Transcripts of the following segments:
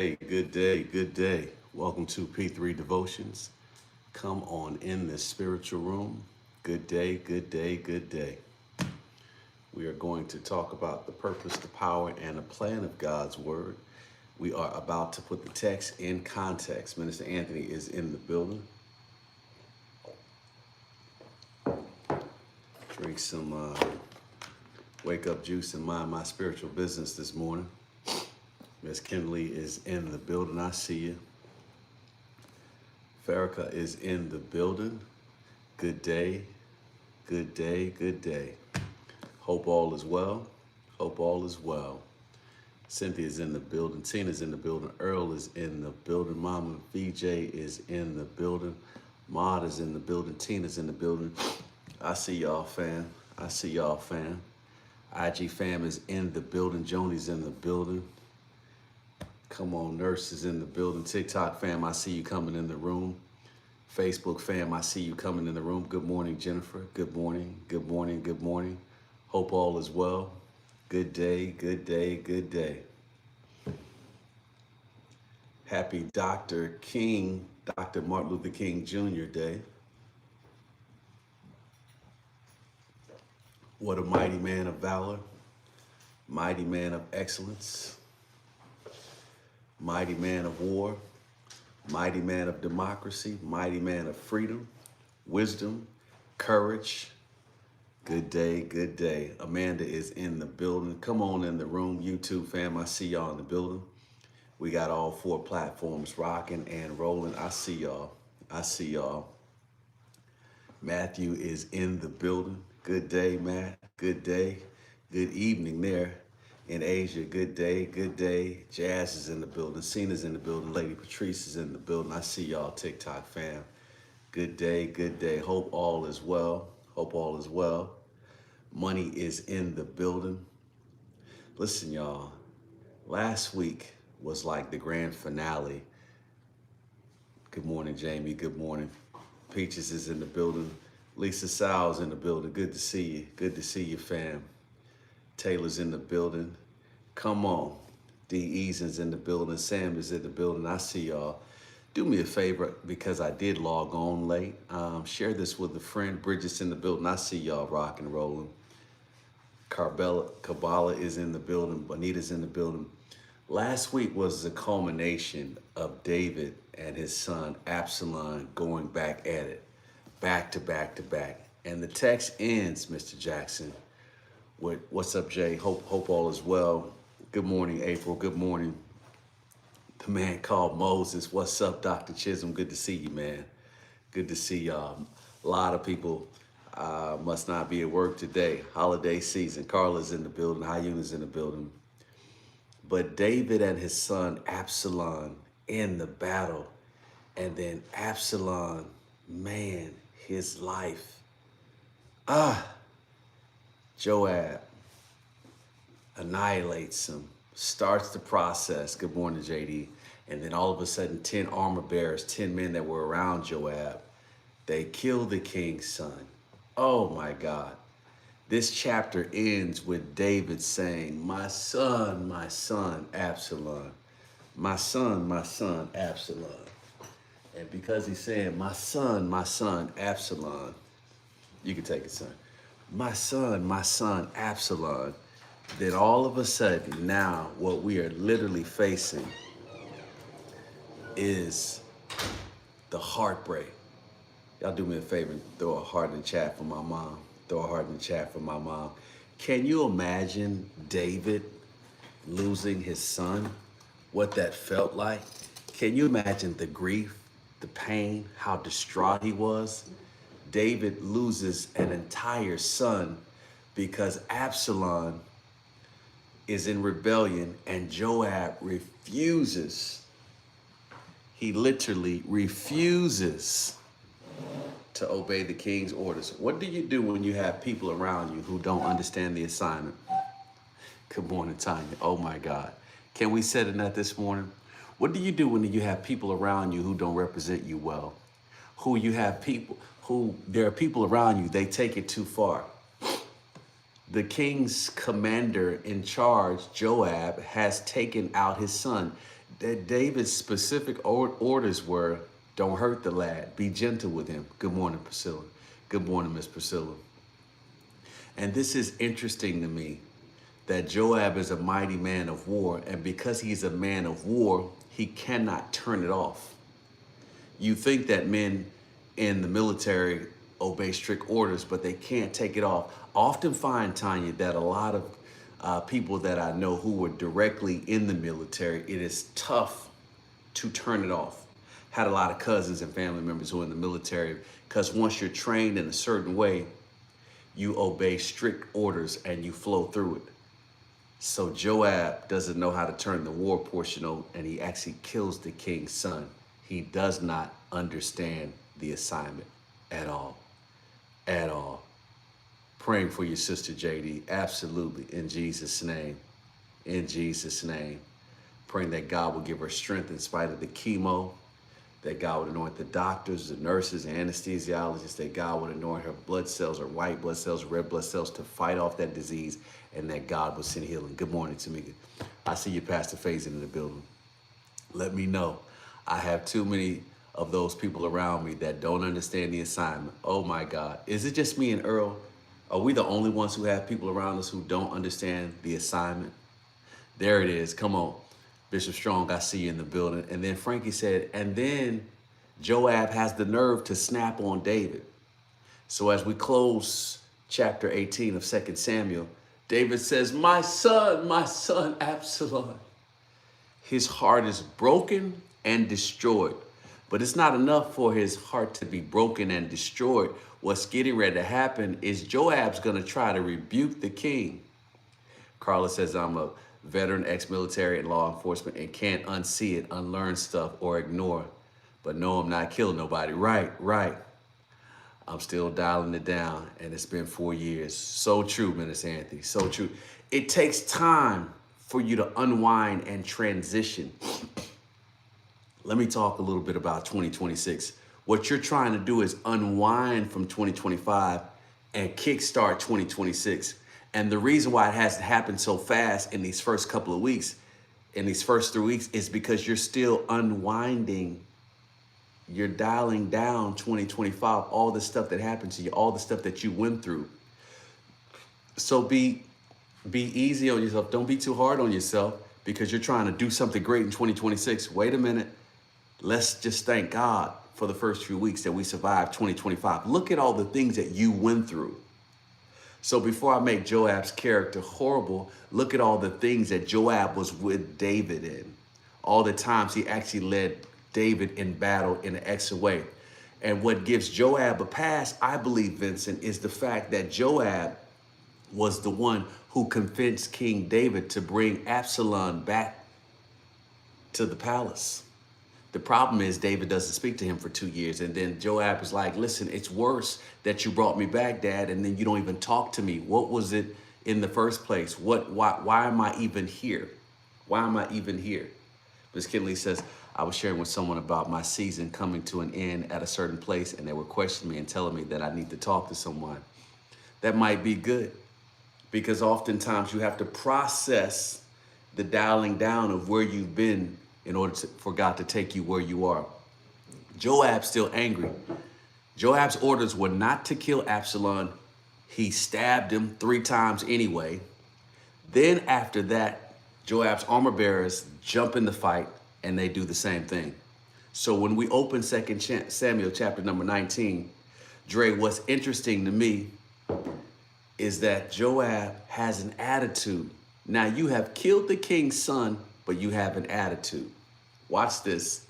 Hey, good day, good day. Welcome to P3 Devotions. Come on in this spiritual room. Good day, good day, good day. We are going to talk about the purpose, the power, and the plan of God's Word. We are about to put the text in context. Minister Anthony is in the building. Drink some wake up juice and mind my spiritual business this morning. Miss Kimberly is in the building. I see you. Farrakha is in the building. Good day, good day, good day. Hope all is well. Hope all is well. Cynthia's in the building. Tina's in the building. Earl is in the building. Mama VJ is in the building. Maud is in the building. Tina's in the building. I see y'all, fam. I see y'all, fam. IG fam is in the building. Joni's in the building. Come on, Nurse is in the building. TikTok fam, I see you coming in the room. Facebook fam, I see you coming in the room. Good morning, Jennifer. Good morning, good morning, good morning. Hope all is well. Good day, good day, good day. Happy Dr. King, Dr. Martin Luther King Jr. Day. What a mighty man of valor, mighty man of excellence, mighty man of war, mighty man of democracy, mighty man of freedom, wisdom, courage. Good day, good day. Amanda is in the building. Come on in the room, YouTube fam. I see y'all in the building. We got all four platforms rocking and rolling. I see y'all. I see y'all. Matthew is in the building. Good day, Matt. Good day. Good evening there in Asia. Good day, good day. Jazz is in the building. Cena's in the building. Lady Patrice is in the building. I see y'all, TikTok fam. Good day, good day. Hope all is well. Hope all is well. Money is in the building. Listen, y'all. Last week was like the grand finale. Good morning, Jamie. Good morning. Peaches is in the building. Lisa Sal's in the building. Good to see you. Good to see you, fam. Taylor's in the building. Come on. D. Eason's in the building. Sam is in the building. I see y'all. Do me a favor, because I did log on late. Share this with a friend. Bridget's in the building. I see y'all rocking and rolling. Kabbalah is in the building. Bonita's in the building. Last week was the culmination of David and his son Absalom going back at it, back to back to back. And the text ends, Mr. Jackson, with what's up, Jay? Hope all is well. Good morning, April. Good morning. The man called Moses. What's up, Dr. Chisholm? Good to see you, man. Good to see y'all. A lot of people must not be at work today. Holiday season. Carla's in the building. Hayuna's in the building. But David and his son Absalom in the battle. And then Absalom, man, his life. Joab annihilates him, starts the process. Good morning, JD. And then all of a sudden, 10 armor bearers, 10 men that were around Joab, they kill the king's son. Oh my God. This chapter ends with David saying, my son, Absalom. My son, Absalom. And because he's saying, my son, Absalom, you can take it, son. My son, Absalom. Then all of a sudden, now what we are literally facing is the heartbreak. Y'all do me a favor and throw a heart in the chat for my mom. Throw a heart in the chat for my mom. Can you imagine David losing his son? What that felt like? Can you imagine the grief, the pain, how distraught he was? David loses an entire son because Absalom is in rebellion and Joab refuses. He literally refuses to obey the king's orders. What do you do when you have people around you who don't understand the assignment? Good morning, Tanya. Oh my God. Can we set in that this morning? What do you do when you have people around you who don't represent you well? There are people around you, they take it too far. The king's commander in charge, Joab, has taken out his son. that David's specific orders were, don't hurt the lad, be gentle with him. Good morning, Priscilla. Good morning, Miss Priscilla. And this is interesting to me, that Joab is a mighty man of war, and because he's a man of war, he cannot turn it off. You think that men in the military obey strict orders, but they can't take it off. I often find, Tanya, that a lot of people that I know who were directly in the military, it is tough to turn it off. Had a lot of cousins and family members who are in the military, because once you're trained in a certain way, you obey strict orders and you flow through it. So Joab doesn't know how to turn the war portion on, and he actually kills the king's son. He does not understand the assignment at all. At all. Praying for your sister, JD. Absolutely. In Jesus' name. In Jesus' name. Praying that God will give her strength in spite of the chemo, that God would anoint the doctors, the nurses, the anesthesiologists, that God would anoint her blood cells, her white blood cells, red blood cells to fight off that disease, and that God would send healing. Good morning, Tamika. I see you, Pastor Faison, in the building. Let me know. I have too many of those people around me that don't understand the assignment. Oh my God. Is it just me and Earl? Are we the only ones who have people around us who don't understand the assignment? There it is. Come on. Bishop Strong, I see you in the building. And then Frankie said, and then Joab has the nerve to snap on David. So as we close chapter 18 of 2 Samuel, David says, my son, Absalom. His heart is broken and destroyed. But it's not enough for his heart to be broken and destroyed. What's getting ready to happen is Joab's going to try to rebuke the king. Carla says, I'm a veteran, ex-military, and law enforcement, and can't unsee it, unlearn stuff, or ignore. But no, I'm not killing nobody. Right. I'm still dialing it down, and it's been 4 years. So true, Minister Anthony, so true. It takes time for you to unwind and transition. Let me talk a little bit about 2026. What you're trying to do is unwind from 2025 and kickstart 2026. And the reason why it hasn't happened so fast in these first couple of weeks, in these first 3 weeks, is because you're still unwinding. You're dialing down 2025, all the stuff that happened to you, all the stuff that you went through. So be easy on yourself. Don't be too hard on yourself because you're trying to do something great in 2026. Wait a minute. Let's just thank God for the first few weeks that we survived 2025. Look at all the things that you went through. So before I make Joab's character horrible, look at all the things that Joab was with David in. All the times he actually led David in battle in an excellent way. And what gives Joab a pass, I believe, Vincent, is the fact that Joab was the one who convinced King David to bring Absalom back to the palace. The problem is David doesn't speak to him for 2 years. And then Joab is like, listen, it's worse that you brought me back, Dad, and then you don't even talk to me. What was it in the first place? Why am I even here? Why am I even here? Ms. Kinley says, I was sharing with someone about my season coming to an end at a certain place, and they were questioning me and telling me that I need to talk to someone. That might be good, because oftentimes you have to process the dialing down of where you've been in order for God to take you where you are. Joab's still angry. Joab's orders were not to kill Absalom. He stabbed him 3 times anyway. Then after that, Joab's armor bearers jump in the fight and they do the same thing. So when we open 2 Samuel chapter number 19, Dre, what's interesting to me is that Joab has an attitude. Now you have killed the king's son, but you have an attitude. Watch this.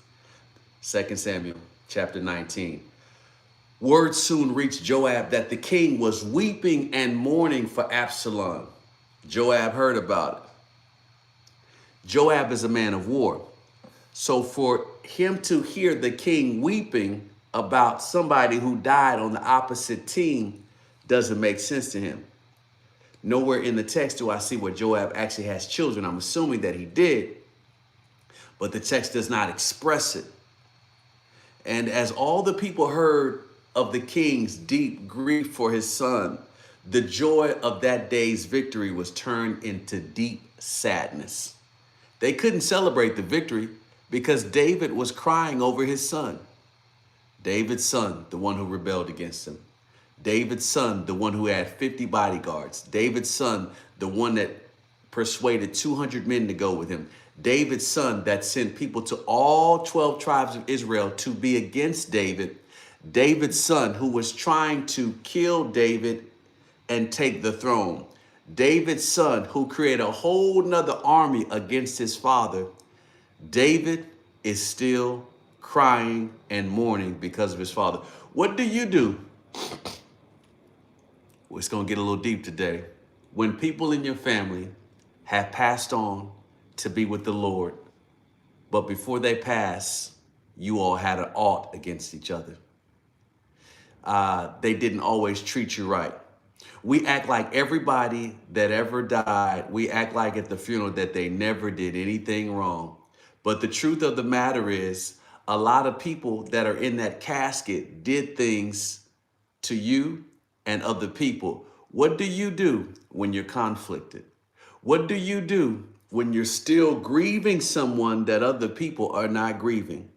2 Samuel chapter 19. Word soon reached Joab that the king was weeping and mourning for Absalom. Joab heard about it. Joab is a man of war. So for him to hear the king weeping about somebody who died on the opposite team doesn't make sense to him. Nowhere in the text do I see where Joab actually has children. I'm assuming that he did, but the text does not express it. And as all the people heard of the king's deep grief for his son, the joy of that day's victory was turned into deep sadness. They couldn't celebrate the victory because David was crying over his son. David's son, the one who rebelled against him. David's son, the one who had 50 bodyguards. David's son, the one that persuaded 200 men to go with him. David's son that sent people to all 12 tribes of Israel to be against David. David's son who was trying to kill David and take the throne. David's son who created a whole nother army against his father. David is still crying and mourning because of his father. What do you do? Well, it's going to get a little deep today. When people in your family have passed on to be with the Lord, but before they pass, you all had an ought against each other. They didn't always treat you right. We act like everybody that ever died, we act like at the funeral that they never did anything wrong. But the truth of the matter is, a lot of people that are in that casket did things to you and other people. What do you do when you're conflicted? What do you do when you're still grieving someone that other people are not grieving?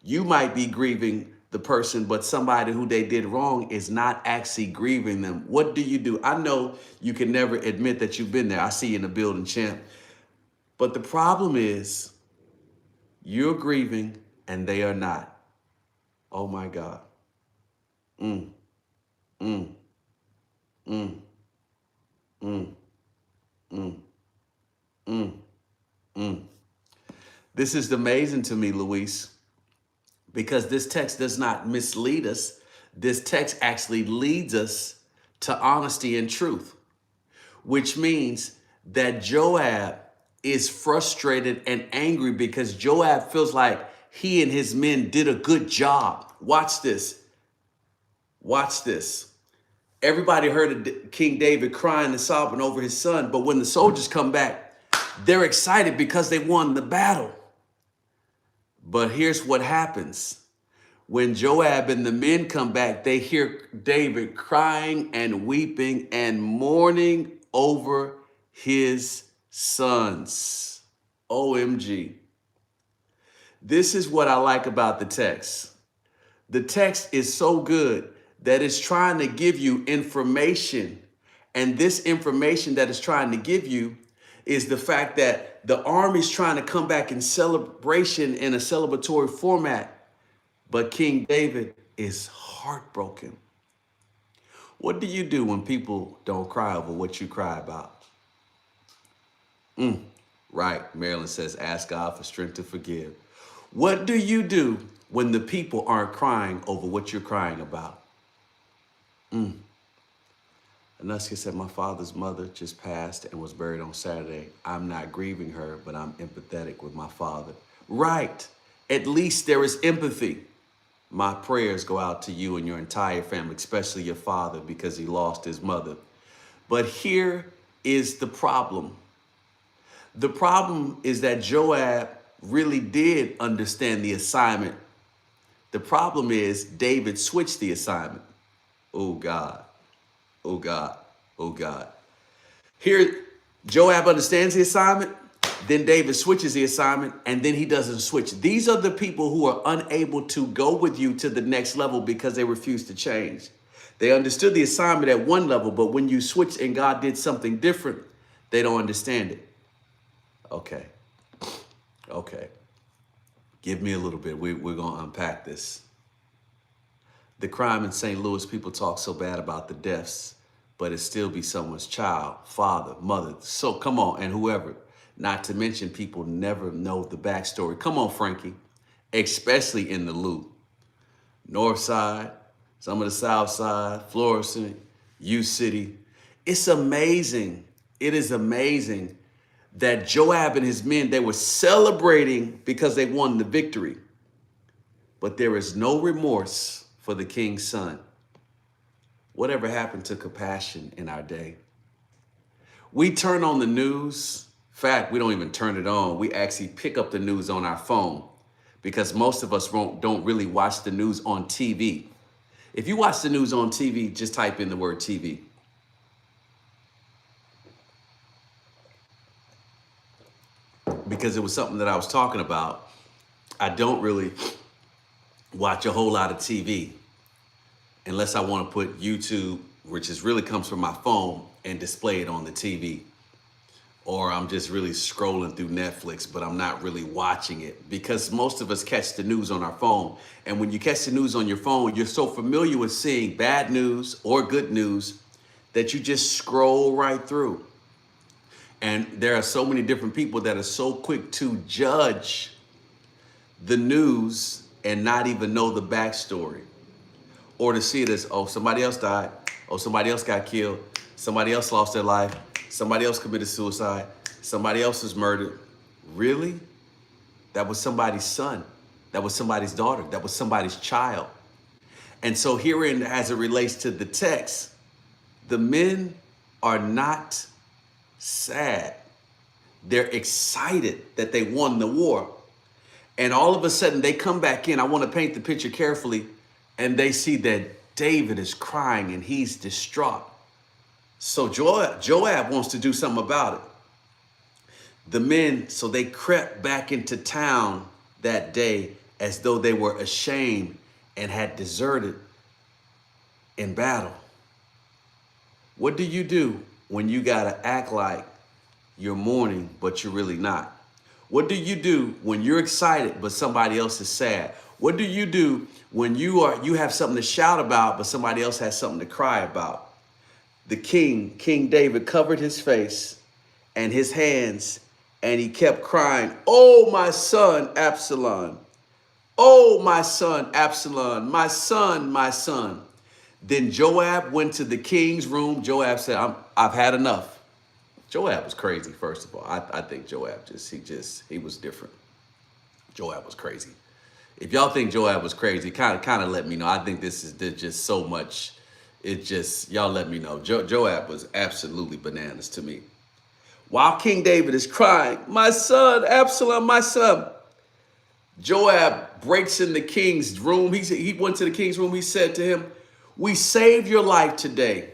You might be grieving the person, but somebody who they did wrong is not actually grieving them. What do you do? I know you can never admit that you've been there. I see you in the building, champ. But the problem is you're grieving and they are not. Oh my God. Mm, mm, mm, mm, mm, mm, mm. This is amazing to me, Luis, because this text does not mislead us. This text actually leads us to honesty and truth, which means that Joab is frustrated and angry because Joab feels like he and his men did a good job. Watch this. Watch this. Everybody heard of King David crying and sobbing over his son, but when the soldiers come back, they're excited because they won the battle. But here's what happens. When Joab and the men come back, they hear David crying and weeping and mourning over his sons. OMG. This is what I like about the text. The text is so good that it's trying to give you information. And this information that it's trying to give you is the fact that the army's trying to come back in celebration in a celebratory format. But King David is heartbroken. What do you do when people don't cry over what you cry about? Right, Marilyn says, ask God for strength to forgive. What do you do when the people aren't crying over what you're crying about? Anuska said, my father's mother just passed and was buried on Saturday. I'm not grieving her, but I'm empathetic with my father. Right. At least there is empathy. My prayers go out to you and your entire family, especially your father, because he lost his mother. But here is the problem. The problem is that Joab really did understand the assignment. The problem is David switched the assignment. Oh God, oh God, oh God. Here, Joab understands the assignment, then David switches the assignment, and then he doesn't switch. These are the people who are unable to go with you to the next level because they refuse to change. They understood the assignment at one level, but when you switch and God did something different, they don't understand it. Okay. Okay. Give me a little bit. We're going to unpack this. The crime in St. Louis, people talk so bad about the deaths, but it still be someone's child, father, mother. So come on, and whoever. Not to mention people never know the backstory. Come on, Frankie. Especially in the loop. North Side, some of the South Side, Florissant, U City. It's amazing. It is amazing that Joab and his men, they were celebrating because they won the victory. But there is no remorse for the king's son. Whatever happened to compassion in our day? We turn on the news. In fact, we don't even turn it on. We actually pick up the news on our phone because most of us don't really watch the news on TV. If you watch the news on TV, just type in the word TV. because it was something that I was talking about. I don't really watch a whole lot of TV unless I want to put YouTube, which is really comes from my phone, and display it on the TV. Or I'm just really scrolling through Netflix, but I'm not really watching it, because most of us catch the news on our phone. And when you catch the news on your phone, you're so familiar with seeing bad news or good news that you just scroll right through. And there are so many different people that are so quick to judge the news and not even know the backstory, or to see it as, oh, somebody else died, oh, somebody else got killed, somebody else lost their life, somebody else committed suicide, somebody else was murdered. Really? That was somebody's son. That was somebody's daughter. That was somebody's child. And so herein, as it relates to the text, the men are not sad. They're excited that they won the war. And all of a sudden they come back in. I want to paint the picture carefully. And they see that David is crying and he's distraught. So Joab wants to do something about it. The men, so they crept back into town that day as though they were ashamed and had deserted in battle. What do you do when you got to act like you're mourning, but you're really not? What do you do when you're excited, but somebody else is sad? What do you do when you have something to shout about, but somebody else has something to cry about? The king, King David, covered his face and his hands, and he kept crying, "Oh, my son, Absalom. Oh, my son, Absalom, my son, my son." Then Joab went to the king's room. Joab said, I've had enough. Joab was crazy, first of all. I think Joab he was different. Joab was crazy. If y'all think Joab was crazy, kind of let me know. I think there's just so much. Y'all let me know. Joab was absolutely bananas to me. While King David is crying, "My son, Absalom, my son," Joab breaks in the king's room. He went to the king's room. He said to him, "We saved your life today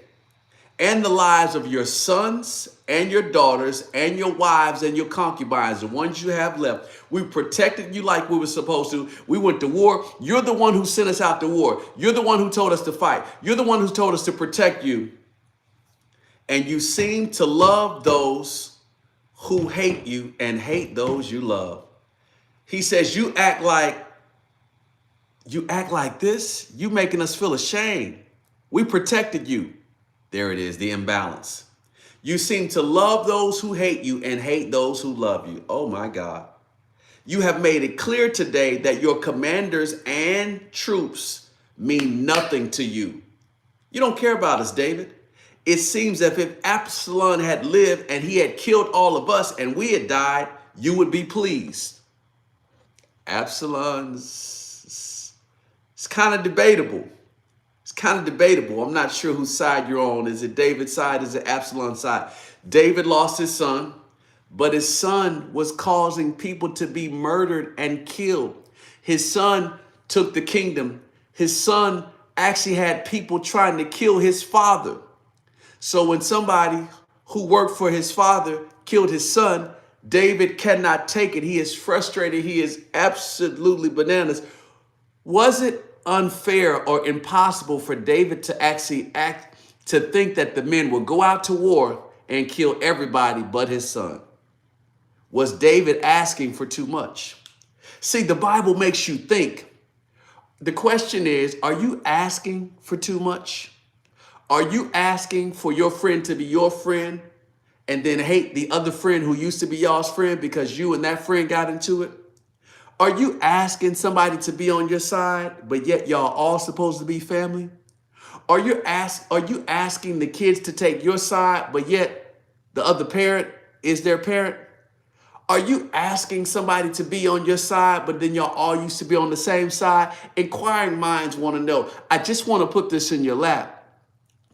and the lives of your sons and your daughters and your wives and your concubines, the ones you have left. We protected you like we were supposed to. We went to war. You're the one who sent us out to war. You're the one who told us to fight. You're the one who told us to protect you. And you seem to love those who hate you and hate those you love." He says, you act like this. You making us feel ashamed. We protected you. There it is, the imbalance. You seem to love those who hate you and hate those who love you. Oh my God. You have made it clear today that your commanders and troops mean nothing to you. You don't care about us, David. It seems that if Absalom had lived and he had killed all of us and we had died, you would be pleased. Absalom's, it's kind of debatable. It's kind of debatable. I'm not sure whose side you're on. Is it David's side? Is it Absalom's side? David lost his son, but his son was causing people to be murdered and killed. His son took the kingdom. His son actually had people trying to kill his father. So when somebody who worked for his father killed his son, David cannot take it. He is frustrated. He is absolutely bananas. Was it unfair or impossible for David to actually think that the men would go out to war and kill everybody but his son? Was David asking for too much? See, the Bible makes you think. The question is, are you asking for too much? Are you asking for your friend to be your friend and then hate the other friend who used to be y'all's friend because you and that friend got into it? Are you asking somebody to be on your side, but yet y'all all supposed to be family? Are you asking the kids to take your side, but yet the other parent is their parent? Are you asking somebody to be on your side, but then y'all all used to be on the same side? Inquiring minds want to know. I just want to put this in your lap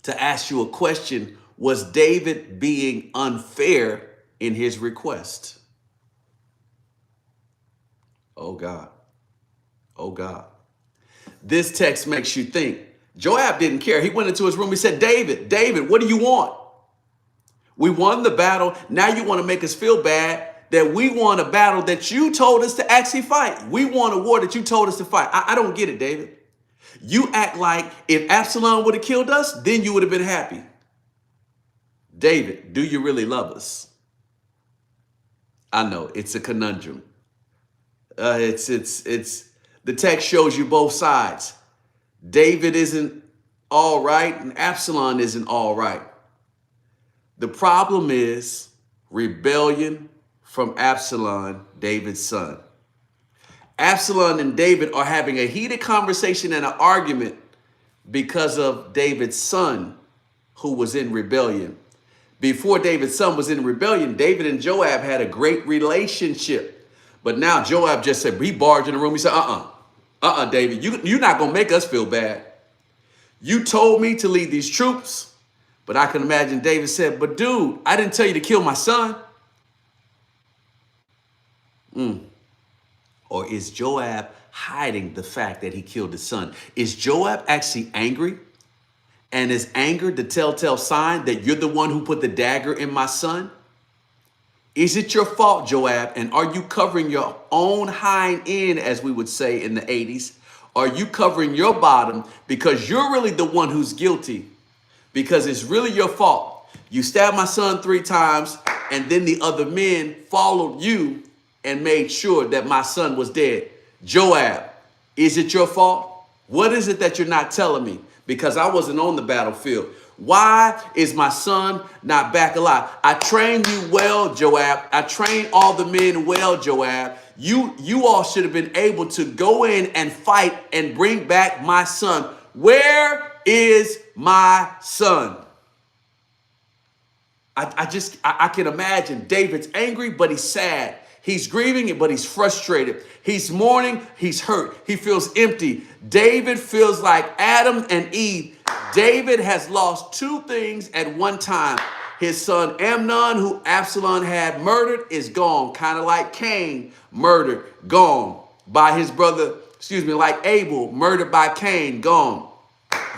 to ask you a question. Was David being unfair in his request? Oh God. Oh God. This text makes you think. Joab didn't care. He went into his room. He said, David, what do you want? We won the battle. Now you want to make us feel bad that we won a battle that you told us to actually fight. We won a war that you told us to fight. I don't get it, David. You act like if Absalom would have killed us, then you would have been happy. David, do you really love us? I know it's a conundrum. It's the text shows you both sides. David isn't all right and Absalom isn't all right. The problem is rebellion from Absalom, David's son. Absalom and David are having a heated conversation and an argument because of David's son who was in rebellion. Before David's son was in rebellion, David and Joab had a great relationship. But now Joab just said, he barged in the room. He said, David, you're not going to make us feel bad. You told me to lead these troops. But I can imagine David said, but dude, I didn't tell you to kill my son. Or is Joab hiding the fact that he killed his son? Is Joab actually angry? And is anger the telltale sign that you're the one who put the dagger in my son? Is it your fault, Joab? And are you covering your own hind end, as we would say in the 80s? Are you covering your bottom because you're really the one who's guilty? Because it's really your fault. You stabbed my son 3 times, and then the other men followed you and made sure that my son was dead. Joab, is it your fault? What is it that you're not telling me? Because I wasn't on the battlefield. Why is my son not back alive? I trained you well, Joab. I trained all the men well, Joab. You all should have been able to go in and fight and bring back my son. Where is my son? I can imagine David's angry, but he's sad. He's grieving, but he's frustrated. He's mourning, he's hurt. He feels empty. David feels like Adam and Eve. David has lost 2 things at one time. His son Amnon, who Absalom had murdered, is gone. Kind of like Cain, murdered, gone by his brother, like Abel, murdered by Cain, gone.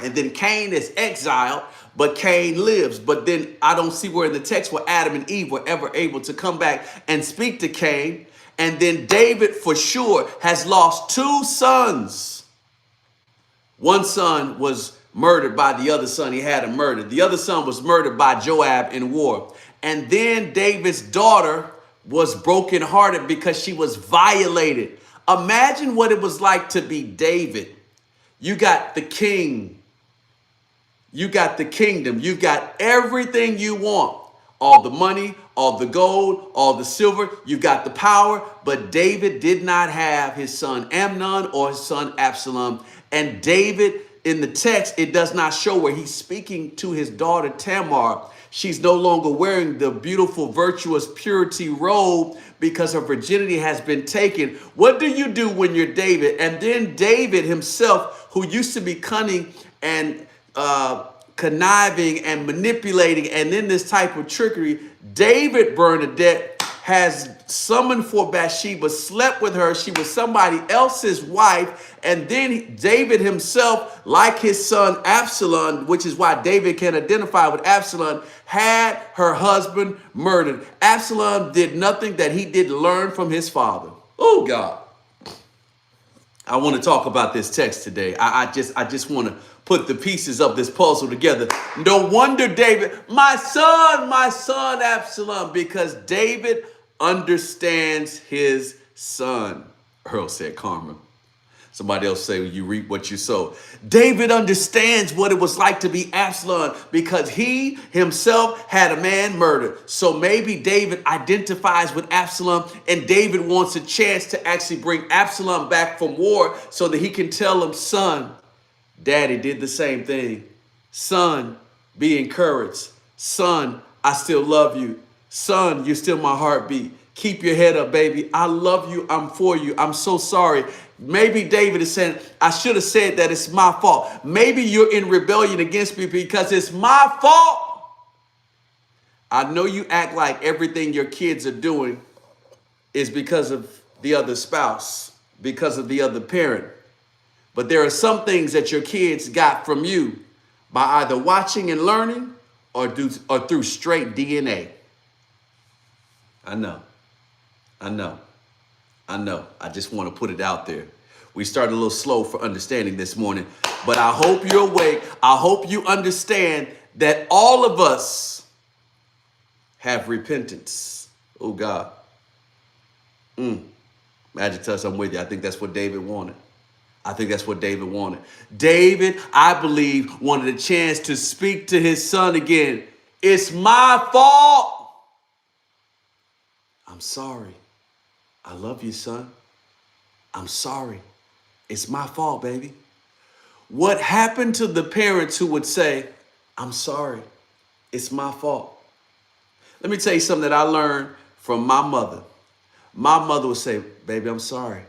And then Cain is exiled, but Cain lives. But then I don't see where in the text where Adam and Eve were ever able to come back and speak to Cain. And then David for sure has lost 2 sons. One son was murdered by the other son. He had him murdered. The other son was murdered by Joab in war. And then David's daughter was brokenhearted because she was violated. Imagine what it was like to be David. You got the king. You got the kingdom. You got everything you want. All the money, all the gold, all the silver. You got the power. But David did not have his son Amnon or his son Absalom. And David, in the text, it does not show where he's speaking to his daughter Tamar. She's no longer wearing the beautiful, virtuous purity robe because her virginity has been taken. What do you do when you're David? And then David himself, who used to be cunning and conniving and manipulating and in this type of trickery, David Bernadette has summoned for Bathsheba, slept with her. She was somebody else's wife. And then David himself, like his son Absalom, which is why David can identify with Absalom, had her husband murdered. Absalom did nothing that he didn't learn from his father. Oh, God. I want to talk about this text today. I just want to put the pieces of this puzzle together. No wonder David, my son Absalom, because David understands his son. Earl said karma. Somebody else say you reap what you sow. David understands what it was like to be Absalom because he himself had a man murdered. So maybe David identifies with Absalom and David wants a chance to actually bring Absalom back from war so that he can tell him, son, Daddy did the same thing. Son, be encouraged. Son, I still love you. Son, you're still my heartbeat. Keep your head up, baby. I love you. I'm for you. I'm so sorry. Maybe David is saying, I should have said that it's my fault. Maybe you're in rebellion against me because it's my fault. I know you act like everything your kids are doing is because of the other spouse, because of the other parent. But there are some things that your kids got from you by either watching and learning or through straight DNA. I know. I know. I know. I just want to put it out there. We started a little slow for understanding this morning, but I hope you're awake. I hope you understand that all of us have repentance. Oh, God. Magic touch, I'm with you. I think that's what David wanted. I think that's what David wanted. David, I believe, wanted a chance to speak to his son again. It's my fault. I'm sorry. I love you, son. I'm sorry. It's my fault, baby. What happened to the parents who would say, I'm sorry. It's my fault. Let me tell you something that I learned from my mother. My mother would say, baby, I'm sorry.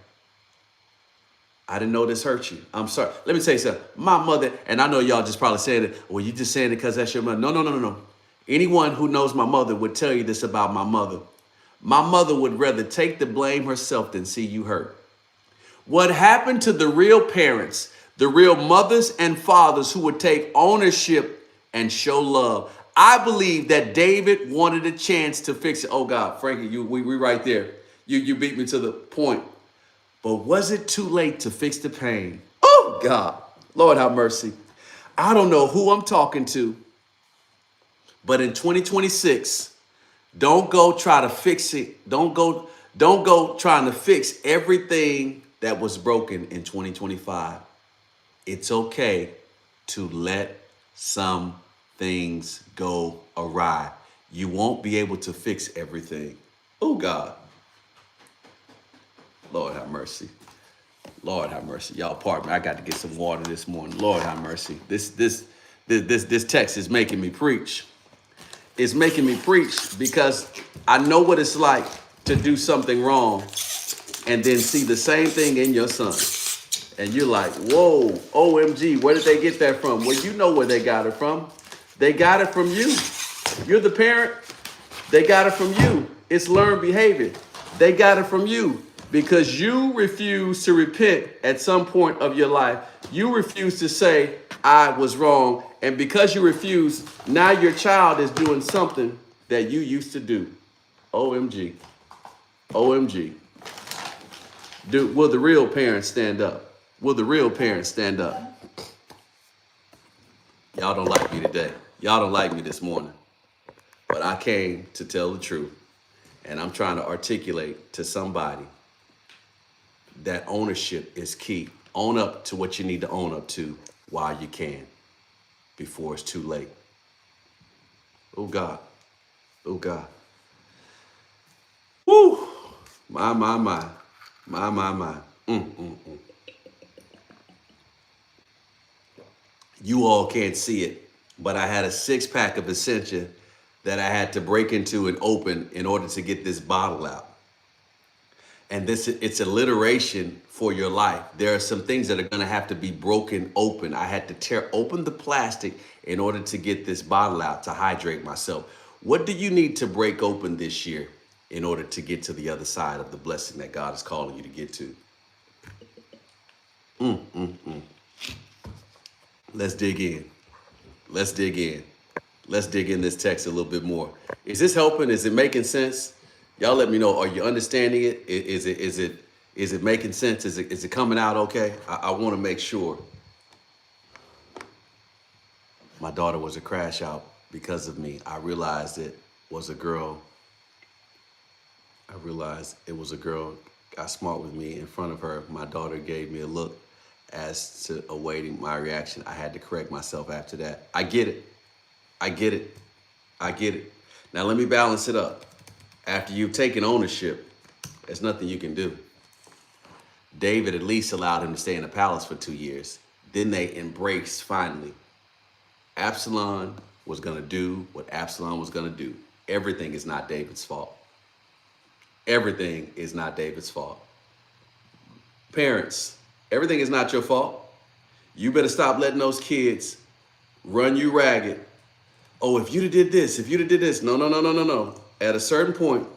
I didn't know this hurt you. I'm sorry. Let me tell you something. My mother, and I know y'all just probably saying it, well, you just saying it because that's your mother. No, no, no, no, no. Anyone who knows my mother would tell you this about my mother. My mother would rather take the blame herself than see you hurt. What happened to the real parents, the real mothers and fathers who would take ownership and show love? I believe that David wanted a chance to fix it. Oh God, Frankie, we right there. You beat me to the point. But was it too late to fix the pain? Oh God, Lord have mercy. I don't know who I'm talking to, but in 2026, don't go try to fix it. Don't go trying to fix everything that was broken in 2025. It's okay to let some things go awry. You won't be able to fix everything. Oh God. Lord have mercy. Lord have mercy. Y'all pardon me. I got to get some water this morning. Lord have mercy. This text is making me preach. It's making me preach because I know what it's like to do something wrong and then see the same thing in your son. And you're like, whoa, OMG, where did they get that from? Well, you know where they got it from. They got it from you. You're the parent. They got it from you. It's learned behavior. They got it from you because you refuse to repent at some point of your life. You refuse to say, I was wrong. And because you refuse, now your child is doing something that you used to do. OMG. OMG. Will the real parents stand up? Will the real parents stand up? Y'all don't like me today. Y'all don't like me this morning. But I came to tell the truth. And I'm trying to articulate to somebody that ownership is key. Own up to what you need to own up to while you can, before it's too late. Oh God. Oh God. Woo. My. My. You all can't see it, but I had a 6-pack of Essentia that I had to break into and open in order to get this bottle out. And it's alliteration for your life. There are some things that are going to have to be broken open. I had to tear open the plastic in order to get this bottle out to hydrate myself. What do you need to break open this year in order to get to the other side of the blessing that God is calling you to get to? Let's dig in. Let's dig in. Let's dig in this text a little bit more. Is this helping? Is it making sense? Y'all let me know. Are you understanding it? Is it making sense? Is it coming out okay? I want to make sure. My daughter was a crash out because of me. I realized it was a girl. Got smart with me in front of her. My daughter gave me a look as to awaiting my reaction. I had to correct myself after that. I get it. I get it. Now let me balance it up. After you've taken ownership, there's nothing you can do. David at least allowed him to stay in the palace for 2 years. Then they embraced finally. Absalom was going to do what Absalom was going to do. Everything is not David's fault. Everything is not David's fault. Parents, everything is not your fault. You better stop letting those kids run you ragged. Oh, if you'd have did this, if you'd have did this. No. At a certain point,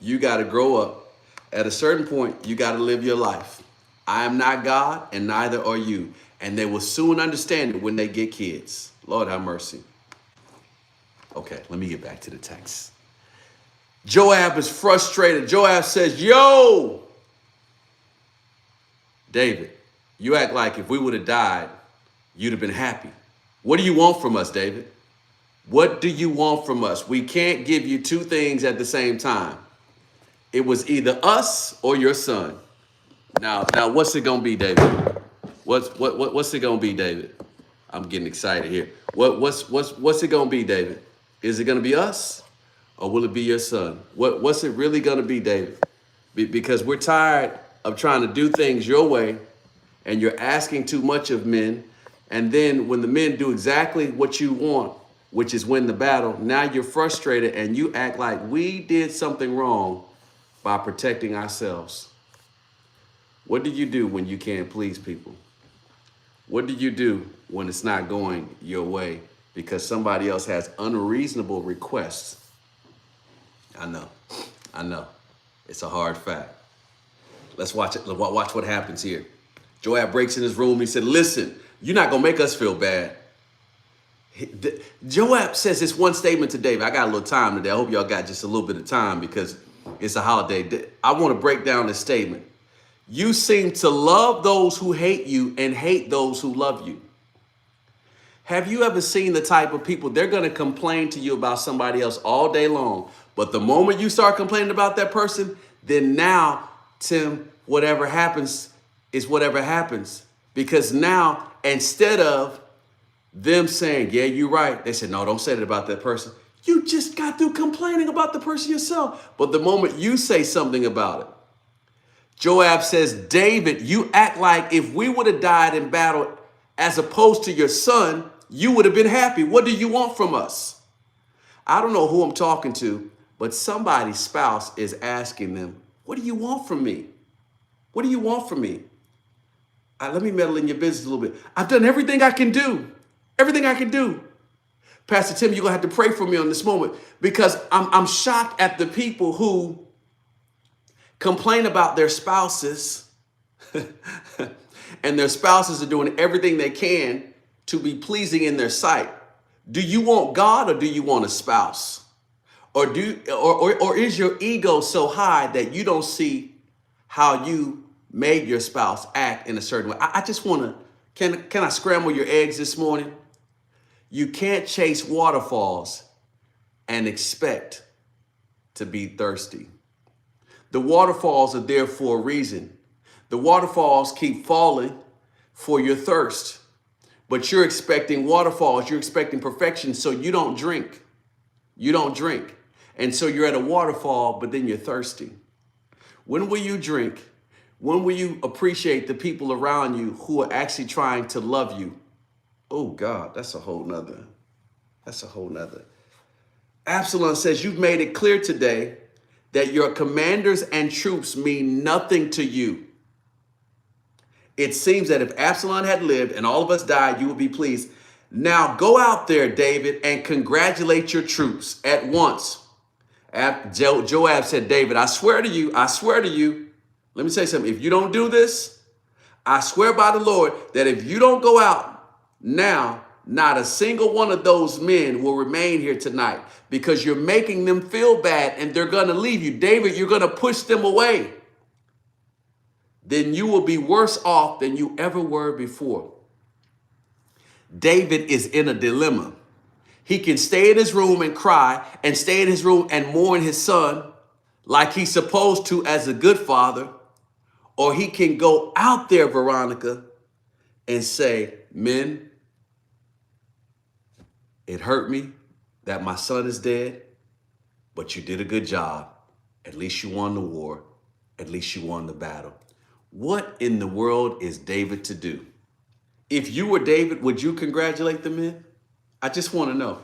you got to grow up. At a certain point, you got to live your life. I am not God, and neither are you. And they will soon understand it when they get kids. Lord have mercy. Okay, let me get back to the text. Joab is frustrated. Joab says, yo, David, you act like if we would have died, you'd have been happy. What do you want from us, David? What do you want from us? We can't give you two things at the same time. It was either us or your son. Now, what's it gonna be, David? What's it gonna be, David? I'm getting excited here. What's it gonna be, David? Is it gonna be us, or will it be your son? What's it really gonna be, David? Because we're tired of trying to do things your way, and you're asking too much of men. And then when the men do exactly what you want, which is win the battle, now you're frustrated and you act like we did something wrong by protecting ourselves. What do you do when you can't please people? What do you do when it's not going your way because somebody else has unreasonable requests? I know. It's a hard fact. Let's watch it. Watch what happens here. Joab breaks in his room. He said, listen, you're not going to make us feel bad. Joab says this one statement to David. I got a little time today. I hope y'all got just a little bit of time because it's a holiday. I want to break down this statement. You seem to love those who hate you and hate those who love you. Have you ever seen the type of people, they're going to complain to you about somebody else all day long, but the moment you start complaining about that person, then now, Tim, whatever happens is whatever happens. Because now, instead of them saying, yeah, you're right, they said, no, don't say that about that person. You just got through complaining about the person yourself. But the moment you say something about it, Joab says, David, you act like if we would have died in battle as opposed to your son, you would have been happy. What do you want from us? I don't know who I'm talking to, but somebody's spouse is asking them, what do you want from me? What do you want from me? Let me meddle in your business a little bit. I've done everything I can do. Everything I can do. Pastor Tim, you're going to have to pray for me on this moment because I'm shocked at the people who complain about their spouses and their spouses are doing everything they can to be pleasing in their sight. Do you want God or do you want a spouse? Or is your ego so high that you don't see how you made your spouse act in a certain way? I just want to, can I scramble your eggs this morning? You can't chase waterfalls and expect to be thirsty. The waterfalls are there for a reason. The waterfalls keep falling for your thirst, but you're expecting waterfalls. You're expecting perfection. So you don't drink. You don't drink. And so you're at a waterfall, but then you're thirsty. When will you drink? When will you appreciate the people around you who are actually trying to love you? Oh God, that's a whole nother. Absalom says, you've made it clear today that your commanders and troops mean nothing to you. It seems that if Absalom had lived and all of us died, you would be pleased. Now go out there, David, and congratulate your troops at once. Joab said, David, I swear to you, let me say something. If you don't do this, I swear by the Lord that if you don't go out now, not a single one of those men will remain here tonight because you're making them feel bad and they're going to leave you. David, you're going to push them away. Then you will be worse off than you ever were before. David is in a dilemma. He can stay in his room and cry and stay in his room and mourn his son like he's supposed to as a good father. Or he can go out there, Veronica, and say, men, it hurt me that my son is dead, but you did a good job. At least you won the war. At least you won the battle. What in the world is David to do? If you were David, would you congratulate the men? I just want to know.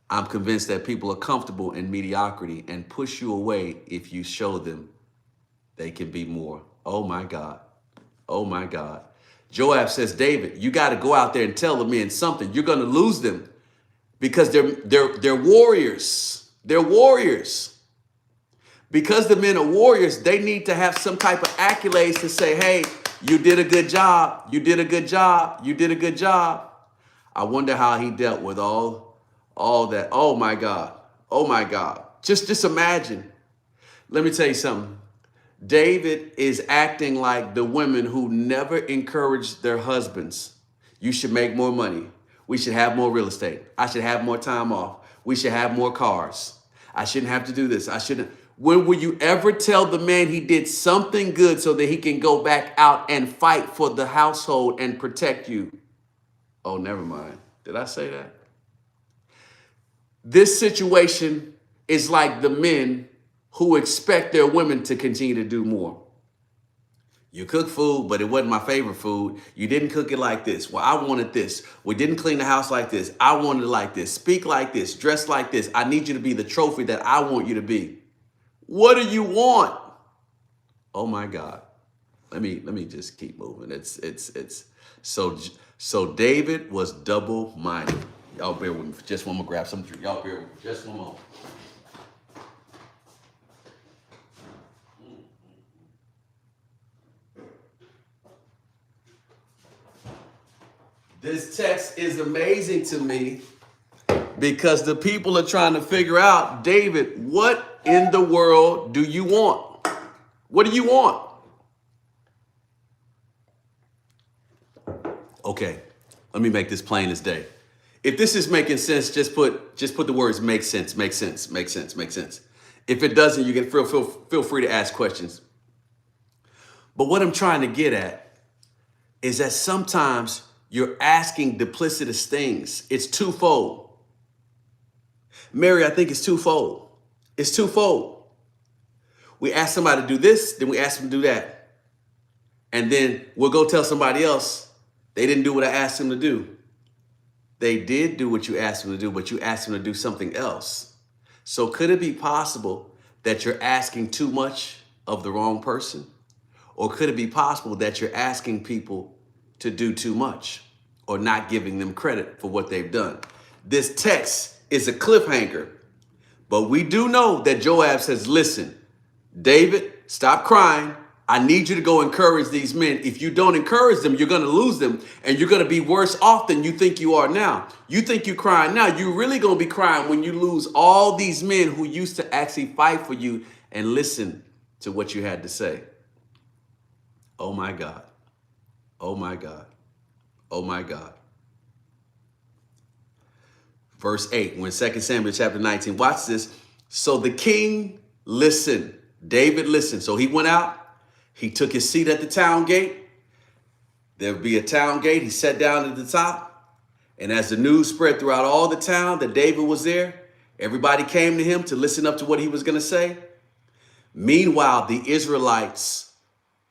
I'm convinced that people are comfortable in mediocrity and push you away if you show them they can be more. Oh my God. Oh my God. Joab says, David, you got to go out there and tell the men something. You're going to lose them because they're warriors. They're warriors. Because the men are warriors, they need to have some type of accolades to say, hey, you did a good job. You did a good job. You did a good job. I wonder how he dealt with all that. Oh my God. Oh my God. Just imagine. Let me tell you something. David is acting like the women who never encouraged their husbands. You should make more money. We should have more real estate. I should have more time off. We should have more cars. I shouldn't have to do this. I shouldn't. When will you ever tell the man he did something good so that he can go back out and fight for the household and protect you? Oh, never mind. Did I say that? This situation is like the men who expect their women to continue to do more. You cook food, but it wasn't my favorite food. You didn't cook it like this. Well, I wanted this. We didn't clean the house like this. I wanted it like this. Speak like this. Dress like this. I need you to be the trophy that I want you to be. What do you want? Oh my God. Let me just keep moving. It's so David was double-minded. Y'all bear with me for just one more. Grab some drink. Y'all bear with me for just one moment. This text is amazing to me because the people are trying to figure out, David, what in the world do you want? What do you want? Okay, let me make this plain as day. If this is making sense, just put the words make sense, make sense, make sense, make sense. If it doesn't, you can feel free to ask questions. But what I'm trying to get at is that sometimes you're asking duplicitous things. It's twofold. Mary, I think it's twofold. It's twofold. We ask somebody to do this, then we ask them to do that. And then we'll go tell somebody else they didn't do what I asked them to do. They did do what you asked them to do, but you asked them to do something else. So could it be possible that you're asking too much of the wrong person? Or could it be possible that you're asking people to do too much or not giving them credit for what they've done? This text is a cliffhanger, but we do know that Joab says, listen, David, stop crying. I need you to go encourage these men. If you don't encourage them, you're going to lose them and you're going to be worse off than you think you are now. You think you're crying now. You're really going to be crying when you lose all these men who used to actually fight for you and listen to what you had to say. Oh my God. Oh my God. Oh my God. Verse 8, when 2 Samuel chapter 19, watch this. So the king listened. David listened. So he went out. He took his seat at the town gate. There would be a town gate. He sat down at the top. And as the news spread throughout all the town that David was there, everybody came to him to listen up to what he was going to say. Meanwhile, the Israelites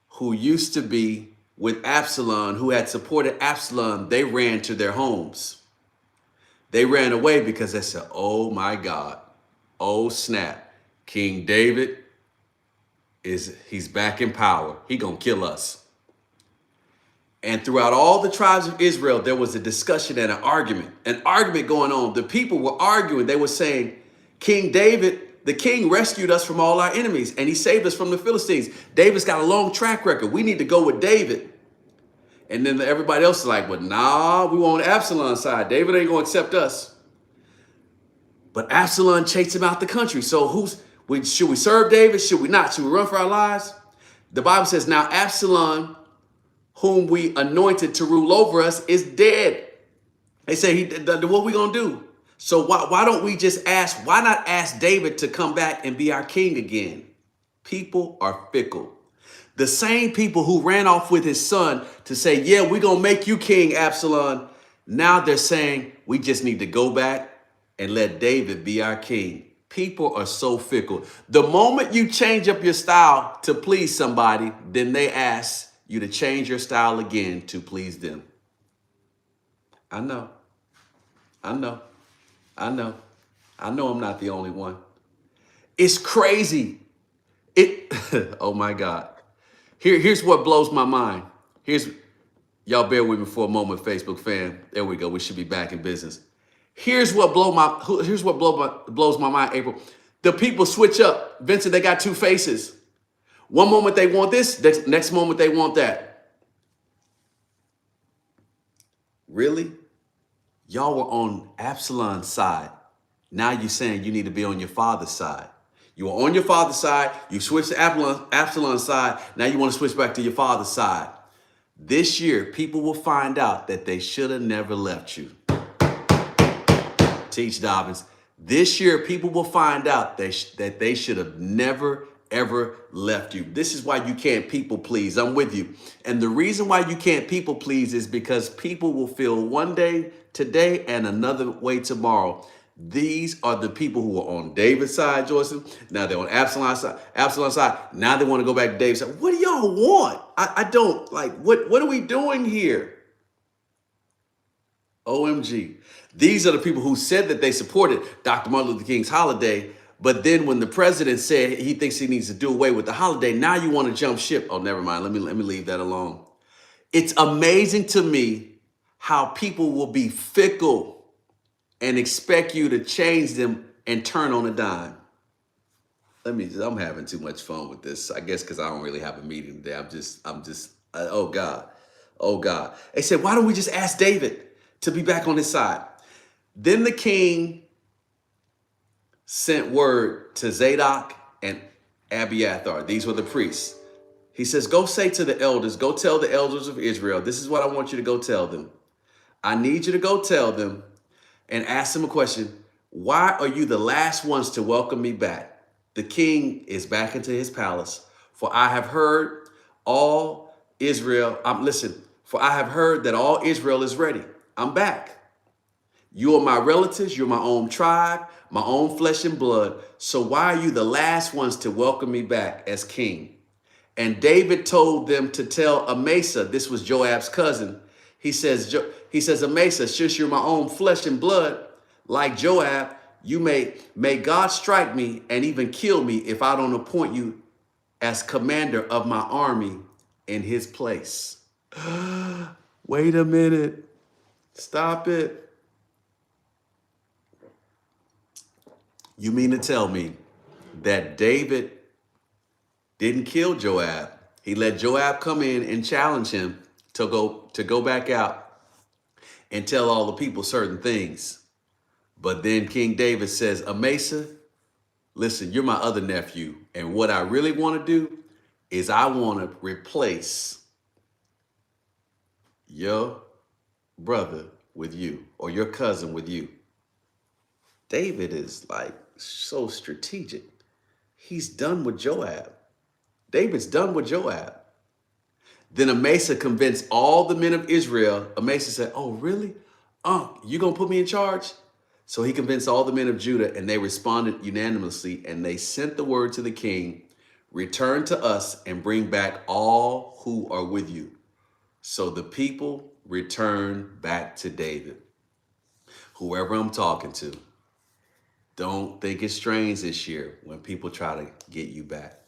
who used to be with Absalom, who had supported Absalom, they ran to their homes. They ran away because they said, oh my God, oh snap, King David, he's back in power. He gonna kill us. And throughout all the tribes of Israel, there was a discussion and an argument going on. The people were arguing. They were saying, King David, the king rescued us from all our enemies and he saved us from the Philistines. David's got a long track record. We need to go with David. And then everybody else is like, well, nah, we want Absalom's side. David ain't gonna accept us. But Absalom chased him out the country. So should we serve David? Should we not? Should we run for our lives? The Bible says, now Absalom, whom we anointed to rule over us, is dead. They say, what we gonna do? So why don't we just why not ask David to come back and be our king again? People are fickle. The same people who ran off with his son to say, yeah, we're gonna make you king, Absalom. Now they're saying, we just need to go back and let David be our king. People are so fickle. The moment you change up your style to please somebody, then they ask you to change your style again to please them. I know I'm not the only one. It's crazy. Oh my God. Here's what blows my mind. Y'all bear with me for a moment, Facebook fam. There we go. We should be back in business. Here's what blows my mind, April. The people switch up. Vincent, they got two faces. One moment they want this, next moment they want that. Really? Y'all were on Absalom's side Now you're saying you need to be on your father's side. You were on your father's side. You switched to Absalom's side. Now you want to switch back to your father's side. This year, people will find out that they should have never left you. Teach Dobbins. This year, people will find out that they should have never, ever left you. This is why you can't people please. I'm with you. And the reason why you can't people please is because people will feel one day today and another way tomorrow. These are the people who are on David's side, Joyce. Now they're on Absalom's side. Now they want to go back to David's side. What do y'all want? I don't like, what are we doing here? OMG. These are the people who said that they supported Dr. Martin Luther King's holiday, but then when the president said he thinks he needs to do away with the holiday, now you want to jump ship. Oh, never mind. Let me leave that alone. It's amazing to me how people will be fickle and expect you to change them and turn on a dime. I'm having too much fun with this. I guess because I don't really have a meeting today. Oh God. They said, why don't we just ask David to be back on his side? Then the king sent word to Zadok and Abiathar. These were the priests. He says, go say to the elders, go tell the elders of Israel, this is what I want you to go tell them. I need you to go tell them and ask them a question. Why are you the last ones to welcome me back? The king is back into his palace. For I have heard all Israel. For I have heard that all Israel is ready. I'm back. You are my relatives. You're my own tribe, my own flesh and blood. So why are you the last ones to welcome me back as king? And David told them to tell Amasa, this was Joab's cousin. He says, Amasa, since you're my own flesh and blood, like Joab, may God strike me and even kill me if I don't appoint you as commander of my army in his place. Wait a minute. Stop it. You mean to tell me that David didn't kill Joab? He let Joab come in and challenge him to go back out and tell all the people certain things. But then King David says, Amasa, listen, you're my other nephew. And what I really want to do is I want to replace your brother with you or your cousin with you. David is like so strategic. He's done with Joab. David's done with Joab. Then Amasa convinced all the men of Israel. Amasa said, oh, really? You gonna put me in charge? So he convinced all the men of Judah, and they responded unanimously, and they sent the word to the king, return to us and bring back all who are with you. So the people returned back to David. Whoever I'm talking to, don't think it's strange this year when people try to get you back.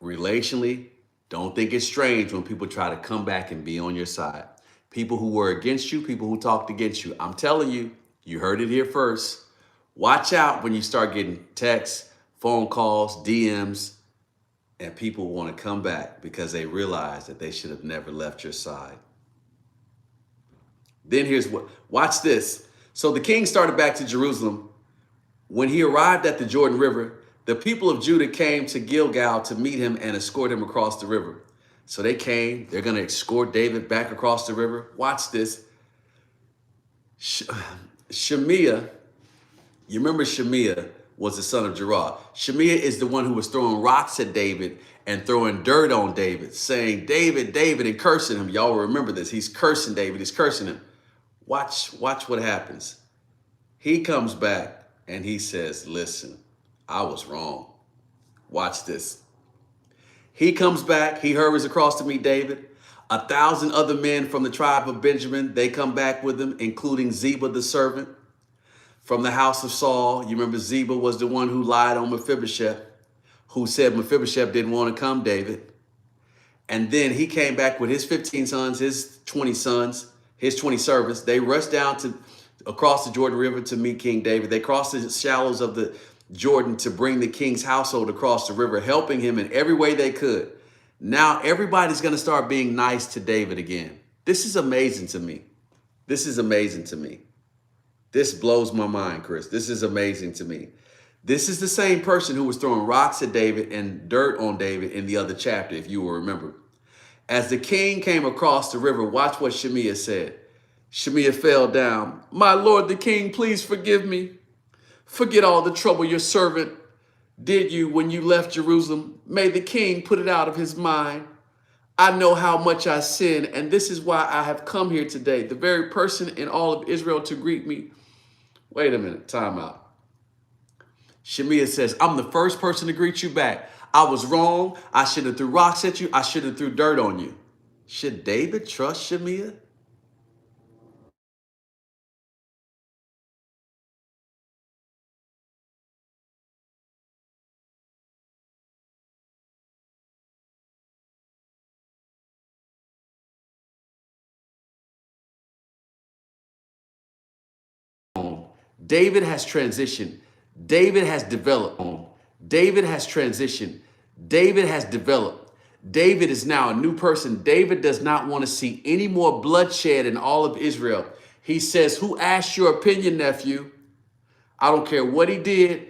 Relationally, don't think it's strange when people try to come back and be on your side. People who were against you, people who talked against you. I'm telling you, you heard it here first. Watch out when you start getting texts, phone calls, DMs, and people want to come back because they realize that they should have never left your side. Then watch this. So the king started back to Jerusalem. When he arrived at the Jordan River, the people of Judah came to Gilgal to meet him and escort him across the river. So they came, they're going to escort David back across the river. Watch this. Shemiah, you remember Shemiah was the son of Jerah. Shemiah is the one who was throwing rocks at David and throwing dirt on David, saying, David, David, and cursing him. Y'all will remember this. He's cursing David. He's cursing him. Watch what happens. He comes back and he says, listen, I was wrong. Watch this. He comes back. He hurries across to meet David. 1,000 other men from the tribe of Benjamin, they come back with him, including Ziba, the servant from the house of Saul. You remember Ziba was the one who lied on Mephibosheth, who said Mephibosheth didn't want to come, David. And then he came back with his 15 sons, his 20 servants. They rushed down across the Jordan River to meet King David. They crossed the shallows of the Jordan to bring the king's household across the river, helping him in every way they could. Now everybody's going to start being nice to David again. This is amazing to me. This is amazing to me. This blows my mind, Chris. This is amazing to me. This is the same person who was throwing rocks at David and dirt on David in the other chapter, if you will remember. As the king came across the river, watch what Shemiah said. Shemiah fell down. My lord the king, please forgive me. Forget all the trouble your servant did you when you left Jerusalem. May the king put it out of his mind. I know how much I sinned, and this is why I have come here today. The very person in all of Israel to greet me. Wait a minute, time out. Shemiah says, I'm the first person to greet you back. I was wrong. I should have threw rocks at you. I should have threw dirt on you. Should David trust Shemiah? David has transitioned. David has developed. David has transitioned. David has developed. David is now a new person. David does not want to see any more bloodshed in all of Israel. He says, who asked your opinion, nephew? I don't care what he did.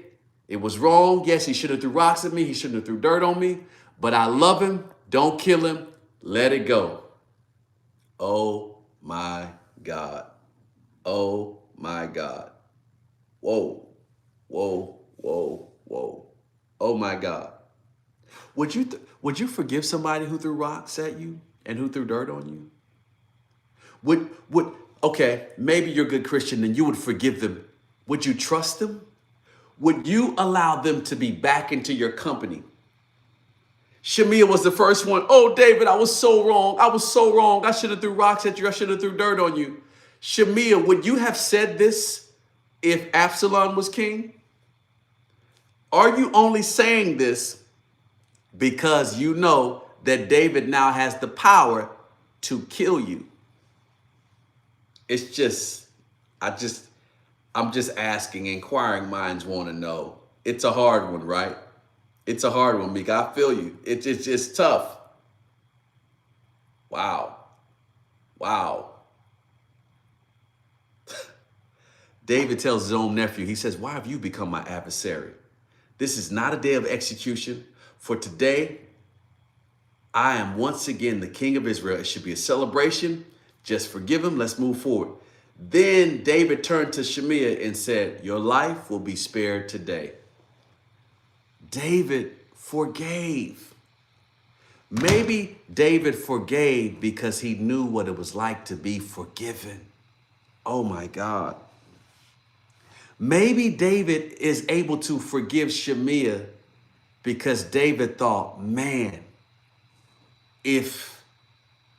It was wrong. Yes, he should have threw rocks at me. He shouldn't have threw dirt on me. But I love him. Don't kill him. Let it go. Oh my God. Oh my God. Whoa, whoa, whoa, whoa. Oh my God. Would you forgive somebody who threw rocks at you and who threw dirt on you? Would okay, maybe you're a good Christian and you would forgive them. Would you trust them? Would you allow them to be back into your company? Shemiah was the first one. Oh, David, I was so wrong. I was so wrong. I should have threw rocks at you. I should have threw dirt on you. Shemiah, would you have said this if Absalom was king? Are you only saying this because you know that David now has the power to kill you? It's just, I'm just asking. Inquiring minds want to know. It's a hard one, right? It's a hard one, Meek. I feel you. It's just tough. Wow. Wow. David tells his own nephew, he says, why have you become my adversary? This is not a day of execution. For today, I am once again the king of Israel. It should be a celebration. Just forgive him. Let's move forward. Then David turned to Shemiah and said, your life will be spared today. David forgave. Maybe David forgave because he knew what it was like to be forgiven. Oh my God. Maybe David is able to forgive Shemiah because David thought, man, if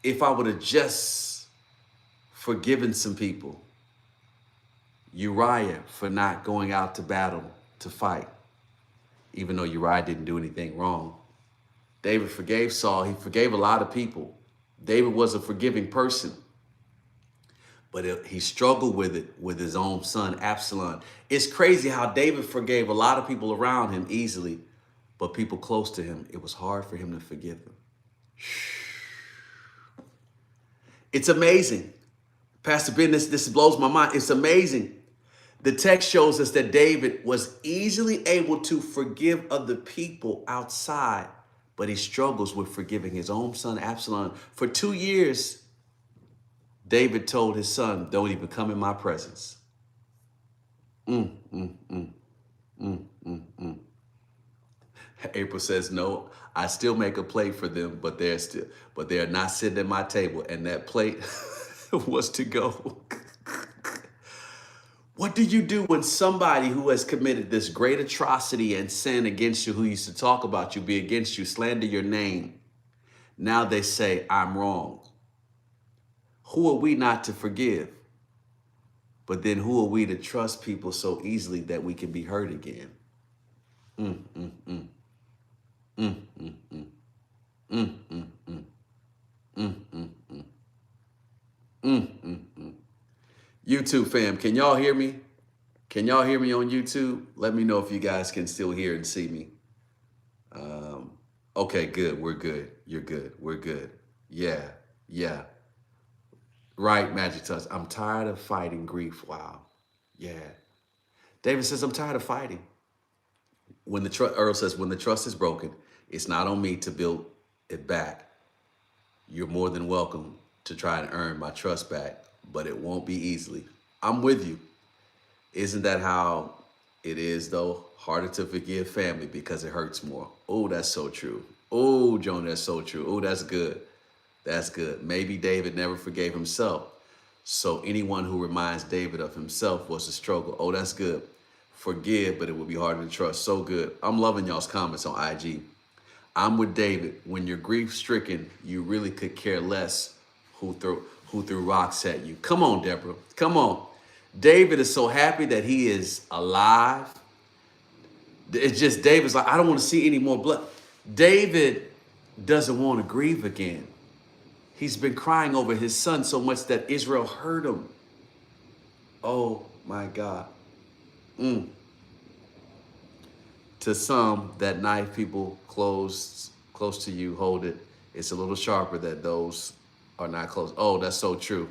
I would have just forgiven some people, Uriah for not going out to battle to fight, even though Uriah didn't do anything wrong. David forgave Saul. He forgave a lot of people. David was a forgiving person. But he struggled with it with his own son, Absalom. It's crazy how David forgave a lot of people around him easily, but people close to him, it was hard for him to forgive them. It's amazing. Pastor Ben, this blows my mind. It's amazing. The text shows us that David was easily able to forgive other people outside, but he struggles with forgiving his own son, Absalom. For 2 years, David told his son, don't even come in my presence. April says, no, I still make a plate for them, but they're not sitting at my table. And that plate was to go. What do you do when somebody who has committed this great atrocity and sin against you, who used to talk about you, be against you, slander your name, now they say, I'm wrong? Who are we not to forgive? But then who are we to trust people so easily that we can be hurt again? YouTube fam, can y'all hear me? Can y'all hear me on YouTube? Let me know if you guys can still hear and see me. Okay, good. We're good. You're good. We're good. Yeah. Right, Magic Touch. I'm tired of fighting grief. Wow. Yeah. David says, I'm tired of fighting. When the Earl says, when the trust is broken, it's not on me to build it back. You're more than welcome to try and earn my trust back, but it won't be easily. I'm with you. Isn't that how it is, though? Harder to forgive family because it hurts more. Oh, that's so true. Oh, Joan, that's so true. Oh, that's good. That's good. Maybe David never forgave himself. So anyone who reminds David of himself was a struggle. Oh, that's good. Forgive, but it will be harder to trust. So good. I'm loving y'all's comments on IG. I'm with David. When you're grief stricken, you really could care less who threw rocks at you. Come on, Deborah. Come on. David is so happy that he is alive. It's just David's like, I don't want to see any more blood. David doesn't want to grieve again. He's been crying over his son so much that Israel hurt him. Oh my God. To some, that knife people close to you, hold it. It's a little sharper that those are not close. Oh, that's so true.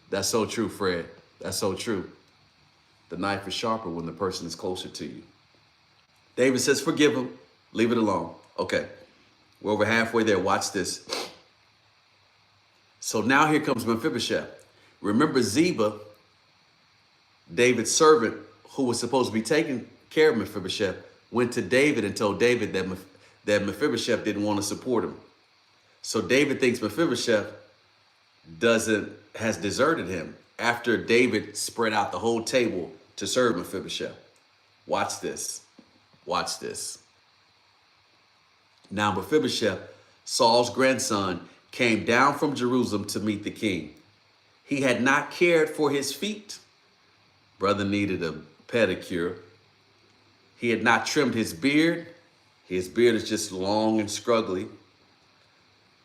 That's so true, Fred. That's so true. The knife is sharper when the person is closer to you. David says, forgive him. Leave it alone. Okay. We're over halfway there. Watch this. So now here comes Mephibosheth. Remember Ziba, David's servant, who was supposed to be taking care of Mephibosheth, went to David and told David that Mephibosheth didn't want to support him. So David thinks Mephibosheth has deserted him after David spread out the whole table to serve Mephibosheth. Watch this. Watch this. Now Mephibosheth, Saul's grandson, came down from Jerusalem to meet the king. He had not cared for his feet. Brother needed a pedicure. He had not trimmed his beard. His beard is just long and scruggly.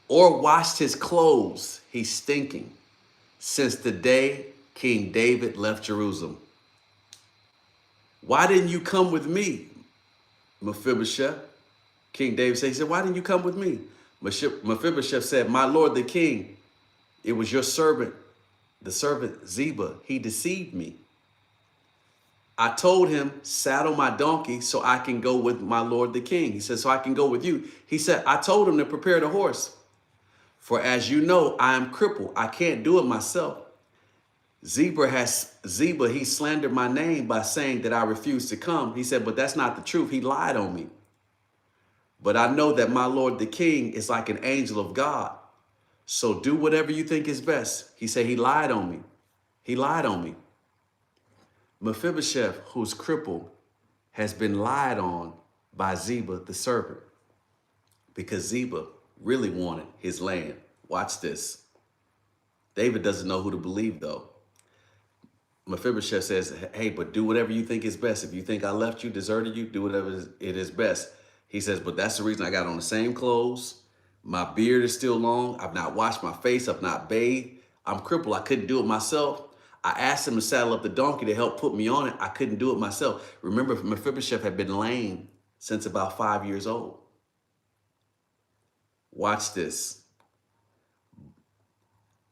Or washed his clothes. He's stinking. Since the day King David left Jerusalem. Why didn't you come with me, Mephibosheth? King David said, he said, why didn't you come with me? Mephibosheth said, my lord the king, it was your servant, the servant Ziba. He deceived me. I told him, saddle my donkey so I can go with my lord the king. He said, so I can go with you. He said, I told him to prepare the horse. For as you know, I am crippled. I can't do it myself. Ziba, he slandered my name by saying that I refused to come. He said, but that's not the truth. He lied on me. But I know that my lord the king is like an angel of God. So do whatever you think is best. He said, he lied on me. He lied on me. Mephibosheth, who's crippled, has been lied on by Ziba, the servant, because Ziba really wanted his land. Watch this. David doesn't know who to believe, though. Mephibosheth says, hey, but do whatever you think is best. If you think I left you, deserted you, do whatever it is best. He says, but that's the reason I got on the same clothes. My beard is still long. I've not washed my face. I've not bathed. I'm crippled. I couldn't do it myself. I asked him to saddle up the donkey to help put me on it. I couldn't do it myself. Remember, Mephibosheth had been lame since about 5 years old. Watch this.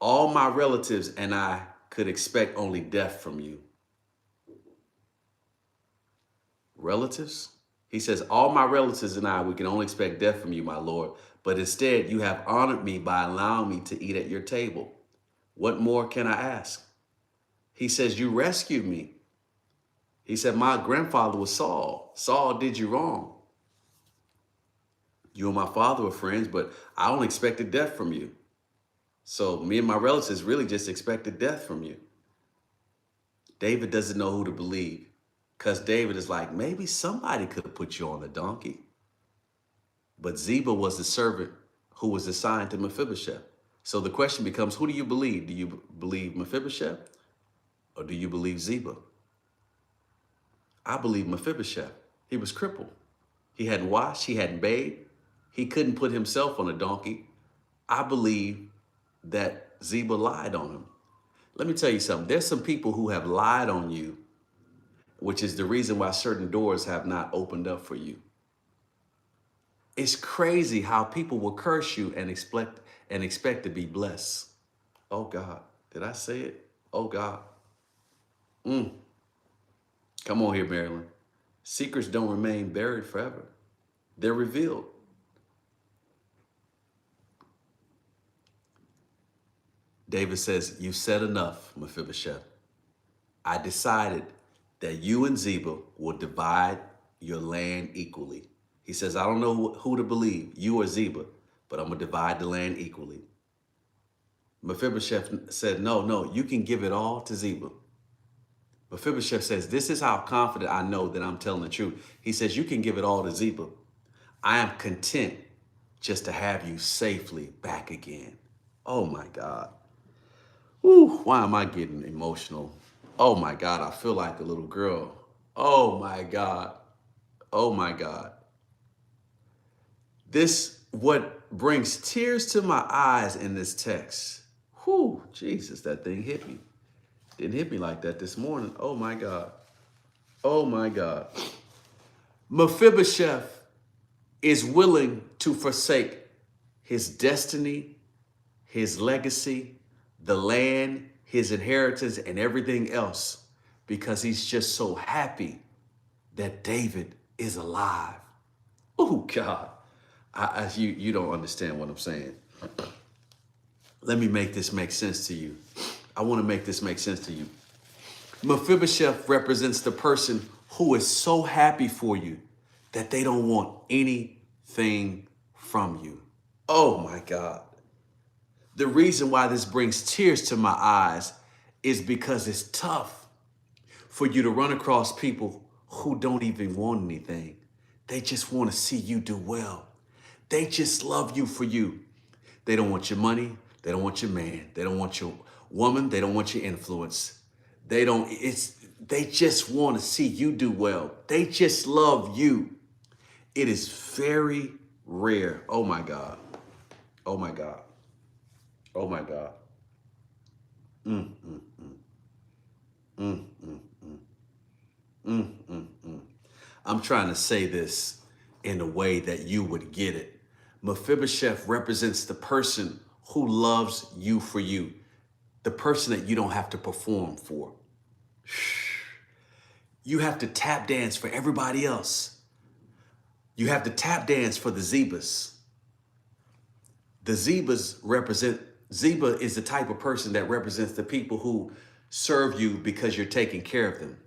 All my relatives and I could expect only death from you. Relatives? He says, all my relatives and I, we can only expect death from you, my Lord. But instead, you have honored me by allowing me to eat at your table. What more can I ask? He says, you rescued me. He said, my grandfather was Saul. Saul did you wrong. You and my father were friends, but I only expected death from you. So me and my relatives really just expected death from you. David doesn't know who to believe because David is like, maybe somebody could have put you on a donkey. But Ziba was the servant who was assigned to Mephibosheth. So the question becomes, who do you believe? Do you believe Mephibosheth or do you believe Ziba? I believe Mephibosheth. He was crippled. He hadn't washed, he hadn't bathed. He couldn't put himself on a donkey. I believe that Ziba lied on him. Let me tell you something. There's some people who have lied on you, which is the reason why certain doors have not opened up for you. It's crazy how people will curse you and expect to be blessed. Oh God, did I say it? Oh God. Come on here, Marilyn. Secrets don't remain buried forever. They're revealed. David says, "You said enough, Mephibosheth. I decided that you and Ziba will divide your land equally." He says, "I don't know who to believe, you or Ziba, but I'm going to divide the land equally." Mephibosheth said, "No, no, you can give it all to Ziba." Mephibosheth says, "This is how confident I know that I'm telling the truth." He says, "You can give it all to Ziba. I am content just to have you safely back again." Oh my God. Whew, why am I getting emotional? Oh my God, I feel like a little girl. Oh my God. Oh my God. This, what brings tears to my eyes in this text. Whew, Jesus, that thing hit me. Didn't hit me like that this morning. Oh my God. Oh my God. Mephibosheth is willing to forsake his destiny, his legacy, the land, his inheritance, and everything else because he's just so happy that David is alive. Oh God, you don't understand what I'm saying. Let me make this make sense to you. I want to make this make sense to you. Mephibosheth represents the person who is so happy for you that they don't want anything from you. Oh my God. The reason why this brings tears to my eyes is because it's tough for you to run across people who don't even want anything. They just want to see you do well. They just love you for you. They don't want your money. They don't want your man. They don't want your woman. They don't want your influence. They just want to see you do well. They just love you. It is very rare. Oh my God. Oh my God. Oh my God. Mm, mm, mm, mm, mm, mm, mm, mm, mm. I'm trying to say this in a way that you would get it. Mephibosheth represents the person who loves you for you, the person that you don't have to perform for. You have to tap dance for everybody else. You have to tap dance for the Zebas. The Zeba is the type of person that represents the people who serve you because you're taking care of them.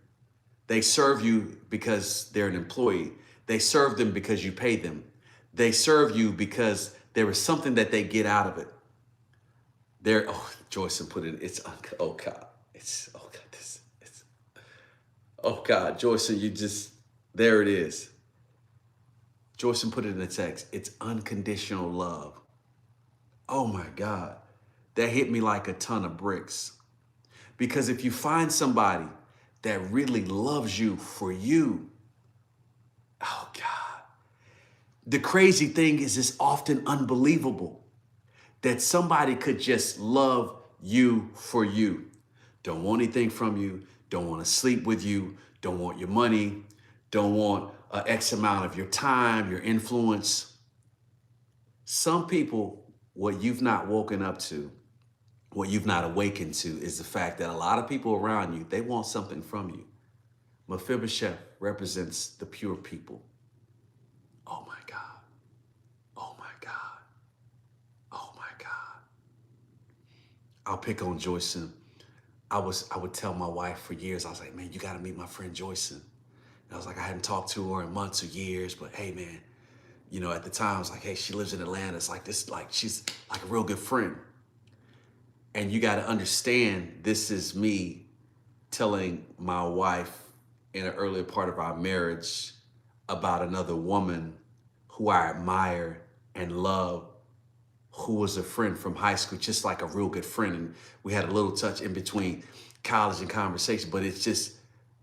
They serve you because they're an employee. They serve them because you pay them. They serve you because there is something that they get out of it. Joyce put it, oh God, oh God, Joyce, there it is. Joyce put it in the text, it's unconditional love. Oh my God, that hit me like a ton of bricks. Because if you find somebody that really loves you for you, oh God, the crazy thing is it's often unbelievable that somebody could just love you for you. Don't want anything from you, don't want to sleep with you, don't want your money, don't want an X amount of your time, your influence. Some people, what you've not woken up to, what you've not awakened to is the fact that a lot of people around you, they want something from you. Mephibosheth represents the pure people. Oh my God. Oh my God. Oh my God. I'll pick on Joyson. I would tell my wife for years, I was like, man, you got to meet my friend Joyson. And I was like, I hadn't talked to her in months or years, but hey, man, at the time I was like, hey, she lives in Atlanta. It's like this, like she's like a real good friend. And you got to understand, this is me telling my wife in an earlier part of our marriage about another woman who I admire and love, who was a friend from high school, just like a real good friend. And we had a little touch in between college and conversation, but it's just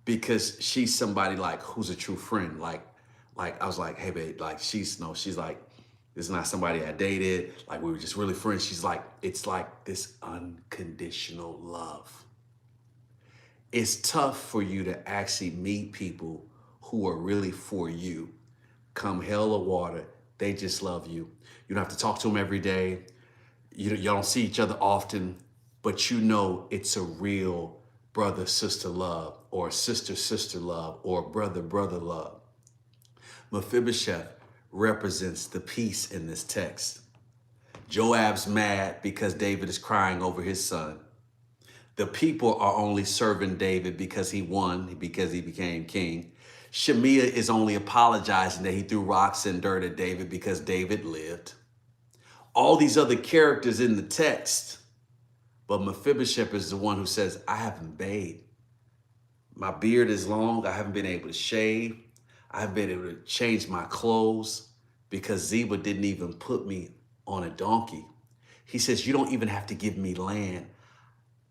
because she's somebody like who's a true friend. Like I was like, hey babe, like she's like, this is not somebody I dated. Like we were just really friends. She's like, it's like this unconditional love. It's tough for you to actually meet people who are really for you. Come hell or water, they just love you. You don't have to talk to them every day. You don't see each other often, but it's a real brother sister love, or sister sister love, or brother brother love. Mephibosheth represents the peace in this text. Joab's mad because David is crying over his son. The people are only serving David because he won, because he became king. Shemiah is only apologizing that he threw rocks and dirt at David because David lived. All these other characters in the text, but Mephibosheth is the one who says, I haven't bathed. My beard is long. I haven't been able to shave. I haven't been able to change my clothes because Ziba didn't even put me on a donkey. He says, you don't even have to give me land.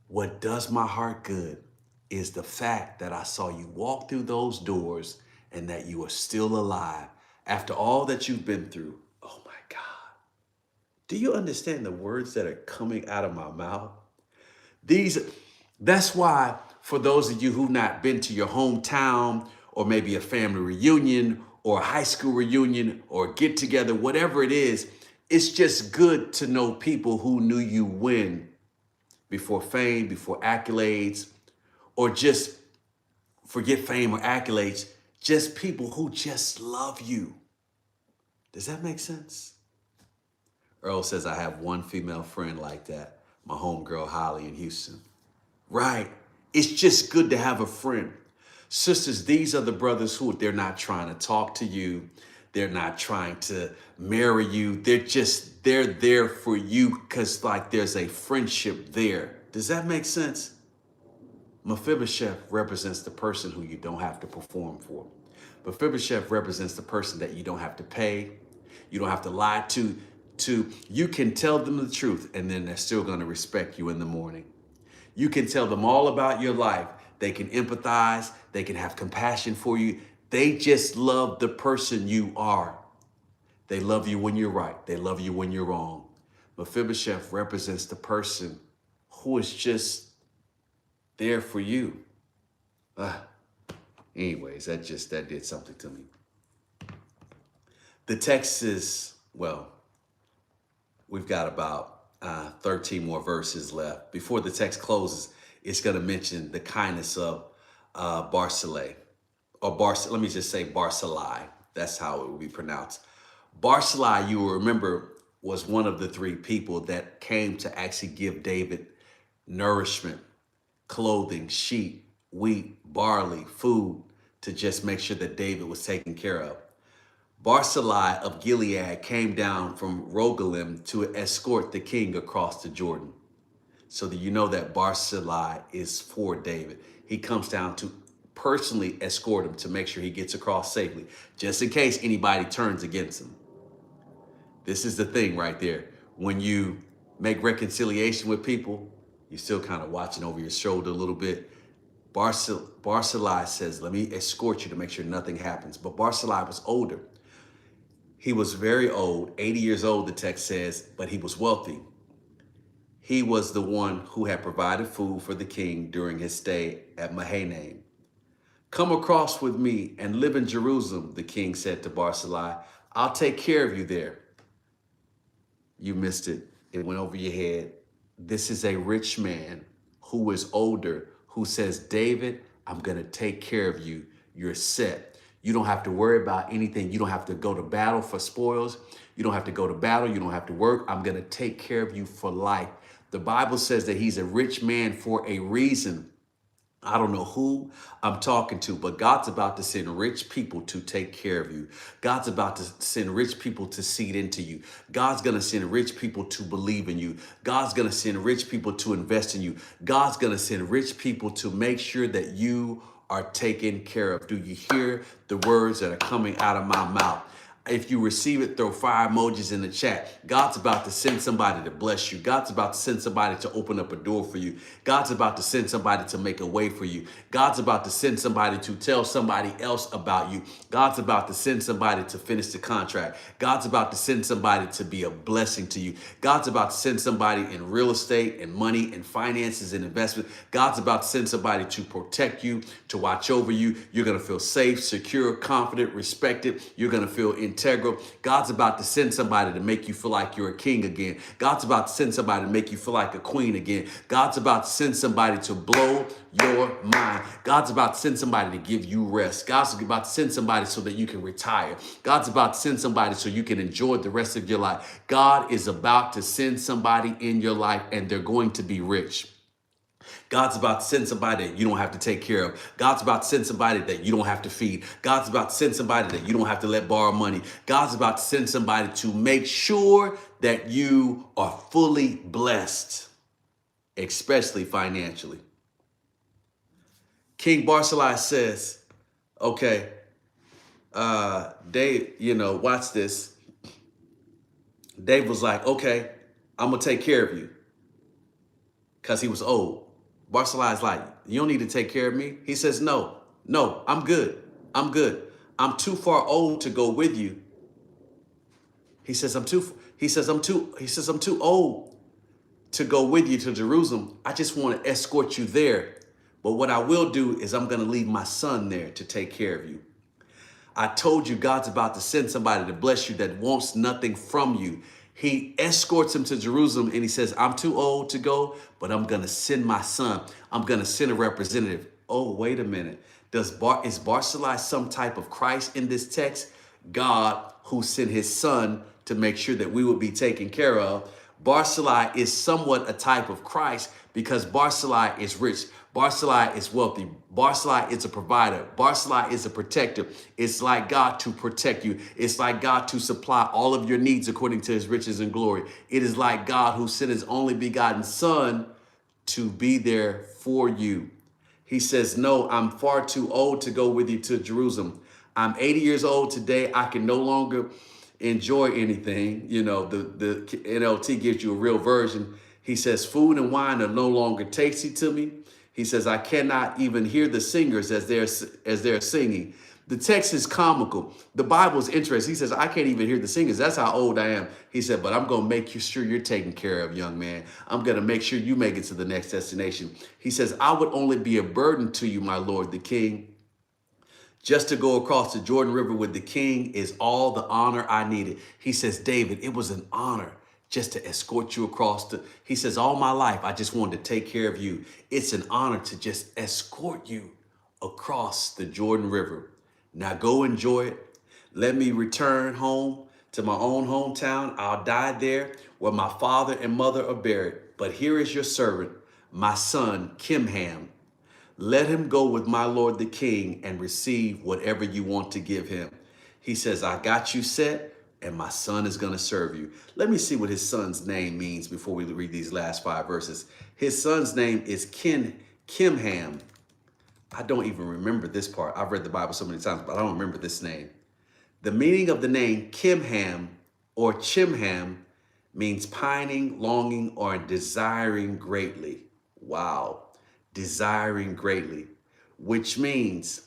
What does my heart good is the fact that I saw you walk through those doors and that you are still alive after all that you've been through. Oh my God. Do you understand the words that are coming out of my mouth? That's why for those of you who've not been to your hometown or maybe a family reunion or a high school reunion or get together, whatever it is, it's just good to know people who knew you when, before fame, before accolades, or just forget fame or accolades, just people who just love you. Does that make sense? Earl says, I have one female friend like that, my homegirl Holly in Houston. Right. It's just good to have a friend. Sisters, these are the brothers who they're not trying to talk to you. They're not trying to marry you. They're there for you because like there's a friendship there. Does that make sense? Mephibosheth represents the person who you don't have to perform for. Mephibosheth represents the person that you don't have to pay. You don't have to lie to. You can tell them the truth and then they're still going to respect you in the morning. You can tell them all about your life. They can empathize. They can have compassion for you. They just love the person you are. They love you when you're right. They love you when you're wrong. Mephibosheth represents the person who is just there for you. Anyways, that did something to me. The text is, well, we've got about 13 more verses left. Before the text closes, it's going to mention the kindness of Barzillai. Let me just say Barzillai. That's how it will be pronounced. Barzillai, you will remember, was one of the three people that came to actually give David nourishment, clothing, sheep, wheat, barley, food, to just make sure that David was taken care of. Barzillai of Gilead came down from Rogelim to escort the king across the Jordan. So that you know that Barzillai is for David. He comes down to personally escort him to make sure he gets across safely, just in case anybody turns against him. This is the thing right there. When you make reconciliation with people, you're still kind of watching over your shoulder a little bit. Barzillai says, let me escort you to make sure nothing happens. But Barzillai was older. He was very old, 80 years old, the text says, but he was wealthy. He was the one who had provided food for the king during his stay at Mahanaim. Come across with me and live in Jerusalem, the king said to Barzillai. I'll take care of you there. You missed it. It went over your head. This is a rich man who is older, who says, David, I'm going to take care of you. You're set. You don't have to worry about anything. You don't have to go to battle for spoils. You don't have to go to battle. You don't have to work. I'm going to take care of you for life. The Bible says that he's a rich man for a reason. I don't know who I'm talking to, but God's about to send rich people to take care of you. God's about to send rich people to seed into you. God's going to send rich people to believe in you. God's going to send rich people to invest in you. God's going to send rich people to make sure that you are taken care of. Do you hear the words that are coming out of my mouth? If you receive it, throw fire emojis in the chat. God's about to send somebody to bless you. God's about to send somebody to open up a door for you. God's about to send somebody to make a way for you. God's about to send somebody to tell somebody else about you. God's about to send somebody to finish the contract. God's about to send somebody to be a blessing to you. God's about to send somebody in real estate and money and finances and investment. God's about to send somebody to protect you, to watch over you. You're going to feel safe, secure, confident, respected. You're going to feel in integral. God's about to send somebody to make you feel like you're a king again. God's about to send somebody to make you feel like a queen again. God's about to send somebody to blow your mind. God's about to send somebody to give you rest. God's about to send somebody so that you can retire. God's about to send somebody so you can enjoy the rest of your life. God is about to send somebody in your life, and they're going to be rich. God's about to send somebody that you don't have to take care of. God's about to send somebody that you don't have to feed. God's about to send somebody that you don't have to let borrow money. God's about to send somebody to make sure that you are fully blessed, especially financially. King Barzillai says, okay, Dave, watch this. Dave was like, okay, I'm going to take care of you, because he was old. Barzillai is like, you don't need to take care of me. He says, no, I'm good. I'm good. I'm too far old to go with you. He says, I'm too old to go with you to Jerusalem. I just want to escort you there. But what I will do is I'm going to leave my son there to take care of you. I told you God's about to send somebody to bless you that wants nothing from you. He escorts him to Jerusalem and he says, I'm too old to go, but I'm going to send my son. I'm going to send a representative. Oh, wait a minute. Is Barzillai some type of Christ in this text? God who sent his son to make sure that we would be taken care of. Barzillai is somewhat a type of Christ because Barzillai is rich. Barzillai is wealthy. Barzillai is a provider. Barzillai is a protector. It's like God to protect you. It's like God to supply all of your needs according to his riches and glory. It is like God who sent his only begotten son to be there for you. He says, no, I'm far too old to go with you to Jerusalem. I'm 80 years old today. I can no longer enjoy anything. The NLT gives you a real version. He says, food and wine are no longer tasty to me. He says, I cannot even hear the singers as they're singing. The text is comical. The Bible is interesting. He says, I can't even hear the singers. That's how old I am. He said, but I'm going to make sure you're taken care of, young man. I'm going to make sure you make it to the next destination. He says, I would only be a burden to you, my Lord, the King. Just to go across the Jordan River with the king is all the honor I needed. He says, David, it was an honor just to escort you across. He says, all my life, I just wanted to take care of you. It's an honor to just escort you across the Jordan River. Now go enjoy it. Let me return home to my own hometown. I'll die there where my father and mother are buried. But here is your servant, my son, Kimham. Let him go with my Lord the King and receive whatever you want to give him. He says, I got you set, and my son is going to serve you. Let me see what his son's name means before we read these last 5 verses. His son's name is Kimham. I don't even remember this part. I've read the Bible so many times, but I don't remember this name. The meaning of the name Kimham or Chimham means pining, longing, or desiring greatly. Wow. Desiring greatly, which means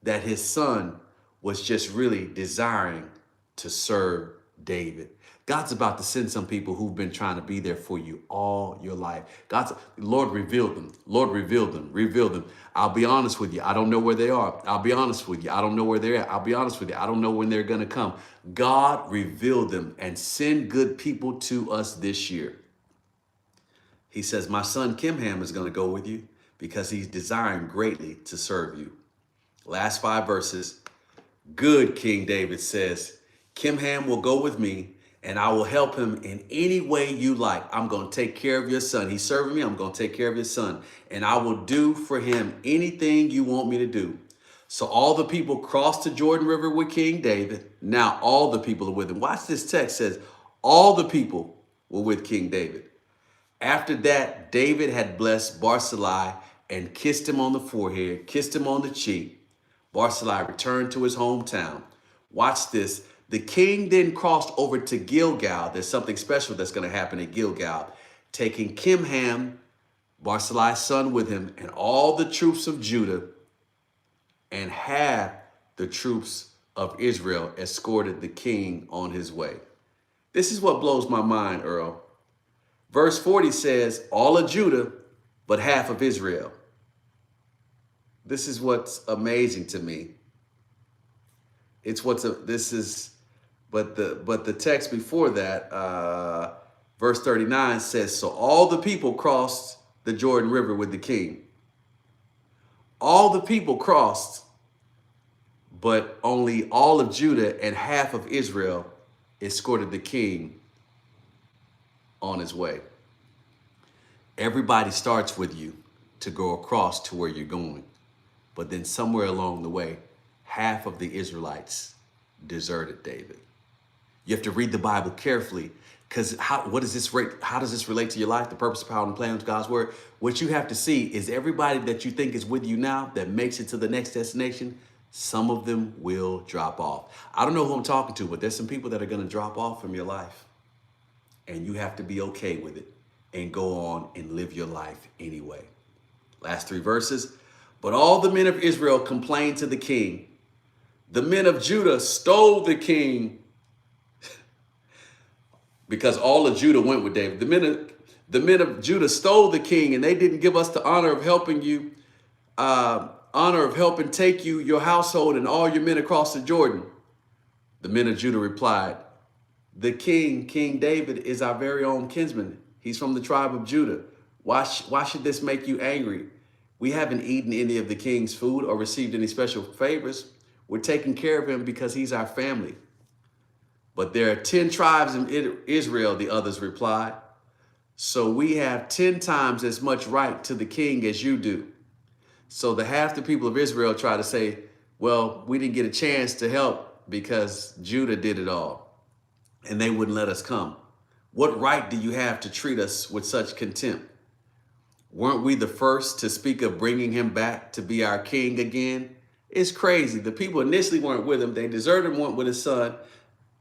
that his son was just really desiring to serve David. God's about to send some people who've been trying to be there for you all your life. Lord revealed them. Lord revealed them. Revealed them. I'll be honest with you. I don't know where they are. I'll be honest with you. I don't know where they're at. I'll be honest with you. I don't know when they're going to come. God revealed them and send good people to us this year. He says, my son Kimham is going to go with you because he's desiring greatly to serve you. Last 5 verses. Good, King David says, Kimham will go with me and I will help him in any way you like. I'm going to take care of your son. He's serving me. I'm going to take care of your son. And I will do for him anything you want me to do. So all the people crossed the Jordan River with King David. Now all the people are with him. Watch this text says, all the people were with King David. After that, David had blessed Barzillai and kissed him on the forehead, kissed him on the cheek. Barzillai returned to his hometown. Watch this. The king then crossed over to Gilgal. There's something special that's going to happen at Gilgal. Taking Kimham, Barzillai's son, with him, and all the troops of Judah, and half the troops of Israel escorted the king on his way. This is what blows my mind, Earl. Verse 40 says, all of Judah, but half of Israel. This is what's amazing to me. This is but the text before that, verse 39 says, so all the people crossed the Jordan River with the king. All the people crossed, but only all of Judah and half of Israel escorted the king on his way. Everybody starts with you to go across to where you're going. But then somewhere along the way, half of the Israelites deserted David. You have to read the Bible carefully, because how does this relate to your life? The purpose, power, and plan of God's word. What you have to see is everybody that you think is with you now that makes it to the next destination, some of them will drop off. I don't know who I'm talking to, but there's some people that are going to drop off from your life. And you have to be okay with it and go on and live your life anyway. Last three verses. But all the men of Israel complained to the king. The men of Judah stole the king because all of Judah went with David. The men of Judah stole the king, and they didn't give us the honor of helping you, take you, your household, and all your men across the Jordan. The men of Judah replied, the king, King David, is our very own kinsman. He's from the tribe of Judah. Why should this make you angry? We haven't eaten any of the king's food or received any special favors. We're taking care of him because he's our family. But there are 10 tribes in Israel, the others replied. So we have 10 times as much right to the king as you do. So the half the people of Israel try to say, well, we didn't get a chance to help because Judah did it all, and they wouldn't let us come. What right do you have to treat us with such contempt? Weren't we the first to speak of bringing him back to be our king again? It's crazy. The people initially weren't with him. They deserted him, went with his son.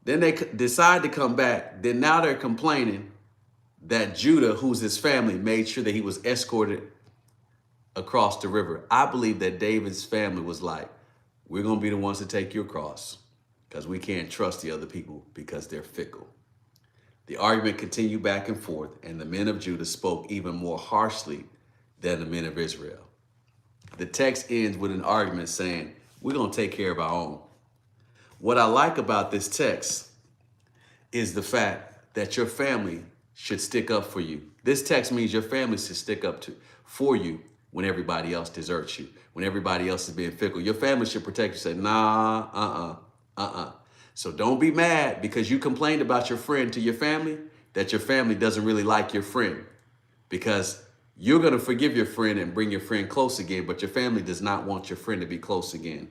Then they decide to come back. Then now they're complaining that Judah, who's his family, made sure that he was escorted across the river. I believe that David's family was like, we're going to be the ones to take you across because we can't trust the other people because they're fickle. The argument continued back and forth, and the men of Judah spoke even more harshly than the men of Israel. The text ends with an argument saying, we're going to take care of our own. What I like about this text is the fact that your family should stick up for you. This text means your family should stick up for you when everybody else deserts you, when everybody else is being fickle. Your family should protect you. Say, nah, So don't be mad because you complained about your friend to your family, that your family doesn't really like your friend, because you're going to forgive your friend and bring your friend close again, but your family does not want your friend to be close again.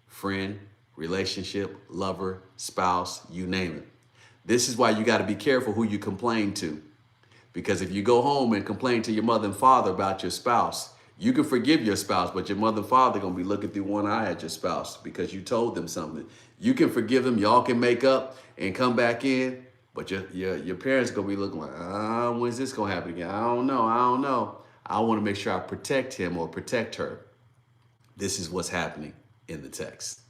Friend, relationship, lover, spouse, you name it. This is why you got to be careful who you complain to, because if you go home and complain to your mother and father about your spouse, you can forgive your spouse, but your mother and father are going to be looking through one eye at your spouse because you told them something. You can forgive them. Y'all can make up and come back in, but your parents are going to be looking like, when's this going to happen again? I don't know. I want to make sure I protect him or protect her. This is what's happening in the text.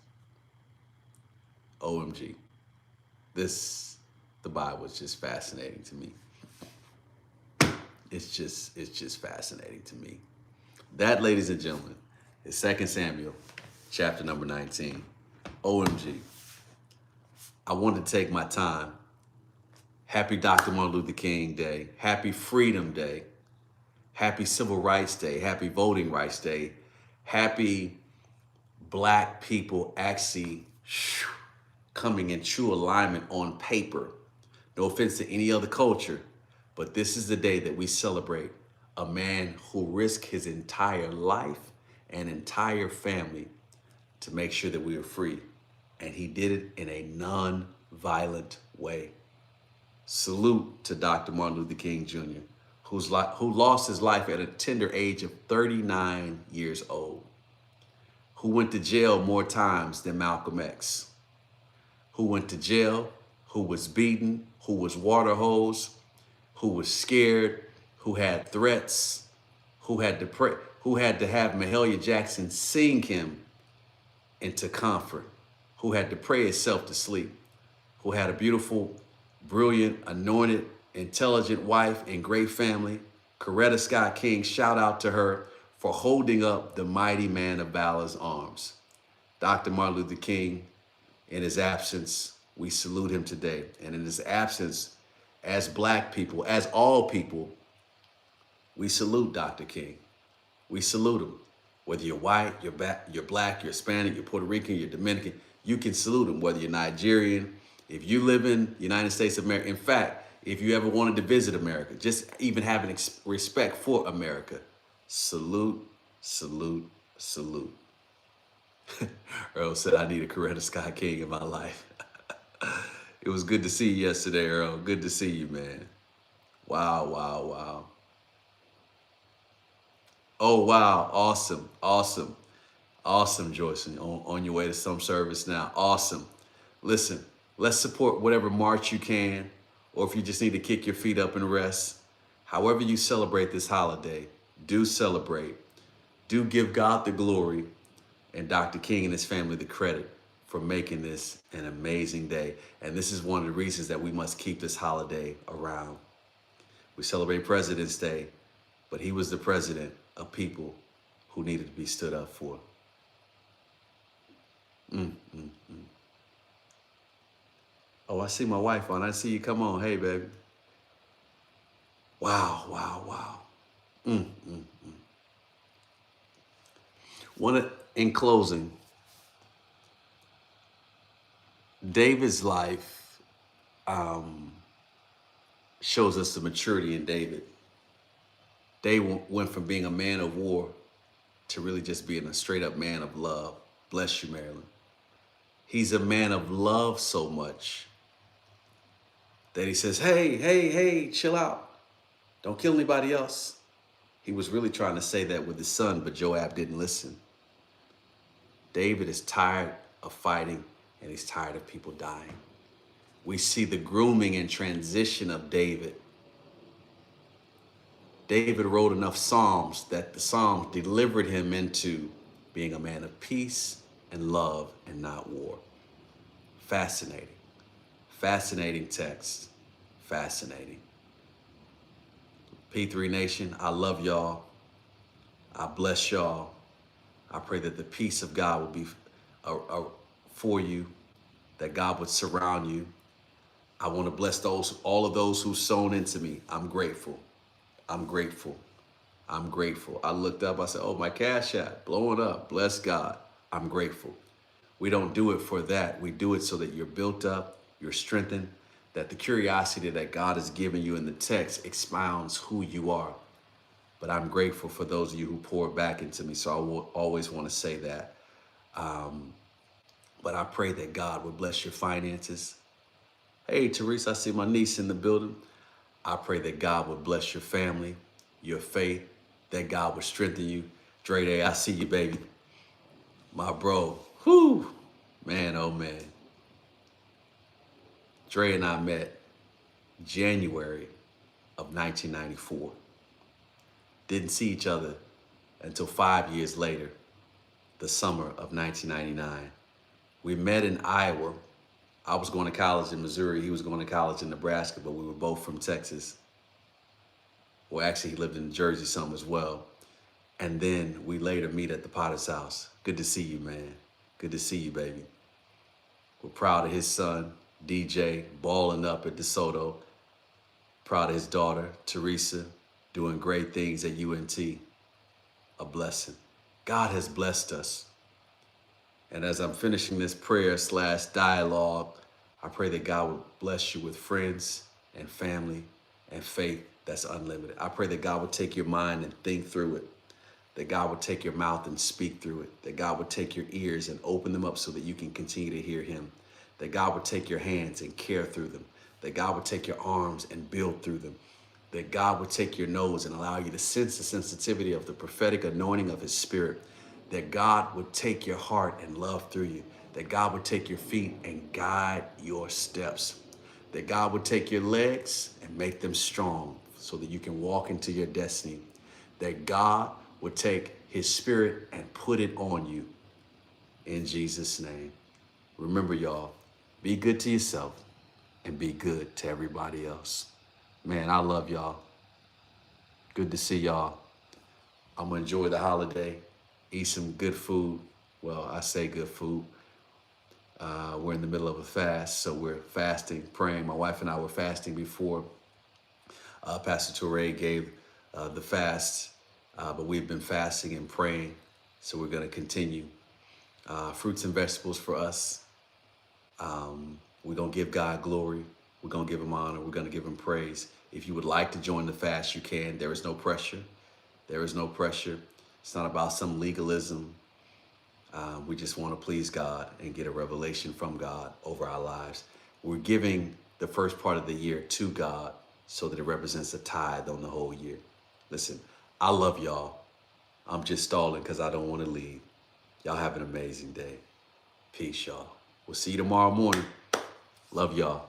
OMG. The Bible is just fascinating to me. It's just fascinating to me. That, ladies and gentlemen, is 2 Samuel, chapter number 19. OMG. I want to take my time. Happy Dr. Martin Luther King Day. Happy Freedom Day. Happy Civil Rights Day. Happy Voting Rights Day. Happy Black people actually coming in true alignment on paper. No offense to any other culture, but this is the day that we celebrate a man who risked his entire life and entire family to make sure that we are free. And he did it in a non-violent way. Salute to Dr. Martin Luther King Jr., who lost his life at a tender age of 39 years old, who went to jail more times than Malcolm X, who went to jail, who was beaten, who was water hosed, who was scared, who had threats, who had to pray, who had to have Mahalia Jackson sing him into comfort, who had to pray himself to sleep, who had a beautiful, brilliant, anointed, intelligent wife and great family. Coretta Scott King, shout out to her for holding up the mighty man of valor's arms. Dr. Martin Luther King, in his absence, We salute him today. And in his absence, as black people, as all people, we salute Dr. King. We salute him. Whether you're white, you're black, you're Hispanic, you're Puerto Rican, you're Dominican, you can salute him. Whether you're Nigerian, if you live in the United States of America, in fact, if you ever wanted to visit America, just even having respect for America, salute, salute, salute. Earl said, I need a Coretta Scott King in my life. It was good to see you yesterday, Earl. Good to see you, man. Wow, wow, wow. Oh, wow. Awesome, awesome, awesome, Joyce. On your way to some service now. Awesome. Listen, let's support whatever march you can, or if you just need to kick your feet up and rest. However you celebrate this holiday, do celebrate. Do give God the glory and Dr. King and his family the credit for making this an amazing day. And this is one of the reasons that we must keep this holiday around. We celebrate President's Day, but he was the president of people who needed to be stood up for. Oh, I see my wife on. I see you. Come on. Hey, baby. Wow, wow, wow. In closing, David's life shows us the maturity in David. David went from being a man of war to really just being a straight up man of love. Bless you, Marilyn. He's a man of love so much that he says, hey, chill out. Don't kill anybody else. He was really trying to say that with his son, but Joab didn't listen. David is tired of fighting, and he's tired of people dying. We see the grooming and transition of David. David wrote enough Psalms that the Psalms delivered him into being a man of peace and love and not war. Fascinating. Fascinating text. Fascinating. P3 Nation, I love y'all. I bless y'all. I pray that the peace of God will be for you, that God would surround you. I want to bless all of those who sown into me. I'm grateful. I'm grateful. I'm grateful. I looked up, I said, oh, my Cash App blowing up. Bless God. I'm grateful. We don't do it for that. We do it so that you're built up, you're strengthened, that the curiosity that God has given you in the text expounds who you are. But I'm grateful for those of you who poured back into me. So I will always want to say that. But I pray that God would bless your finances. Hey, Teresa, I see my niece in the building. I pray that God would bless your family, your faith, that God would strengthen you. Dre Day, I see you, baby. My bro, whoo, man, oh man. Dre and I met January of 1994. Didn't see each other until 5 years later, the summer of 1999. We met in Iowa. I was going to college in Missouri. He was going to college in Nebraska, but we were both from Texas. Well, actually, he lived in Jersey some as well. And then we later meet at the Potter's house. Good to see you, man. Good to see you, baby. We're proud of his son, DJ, balling up at DeSoto. Proud of his daughter, Teresa, doing great things at UNT. A blessing. God has blessed us. And as I'm finishing this prayer/dialogue, I pray that God would bless you with friends and family and faith that's unlimited. I pray that God would take your mind and think through it. That God would take your mouth and speak through it. That God would take your ears and open them up so that you can continue to hear him. That God would take your hands and care through them. That God would take your arms and build through them. That God would take your nose and allow you to sense the sensitivity of the prophetic anointing of his spirit. That God would take your heart and love through you. That God would take your feet and guide your steps. That God would take your legs and make them strong so that you can walk into your destiny. That God would take his spirit and put it on you in Jesus' name. Remember, y'all, be good to yourself and be good to everybody else. Man, I love y'all. Good to see y'all. I'm gonna enjoy the holiday, eat some good food. Well, I say good food. We're in the middle of a fast, so we're fasting, praying. My wife and I were fasting before Pastor Toure gave the fast, but we've been fasting and praying, so we're going to continue. Fruits and vegetables for us. We're going to give God glory. We're going to give him honor. We're going to give him praise. If you would like to join the fast, you can. There is no pressure. There is no pressure. It's not about some legalism. We just want to please God and get a revelation from God over our lives. We're giving the first part of the year to God so that it represents a tithe on the whole year. Listen, I love y'all. I'm just stalling because I don't want to leave. Y'all have an amazing day. Peace, y'all. We'll see you tomorrow morning. Love y'all.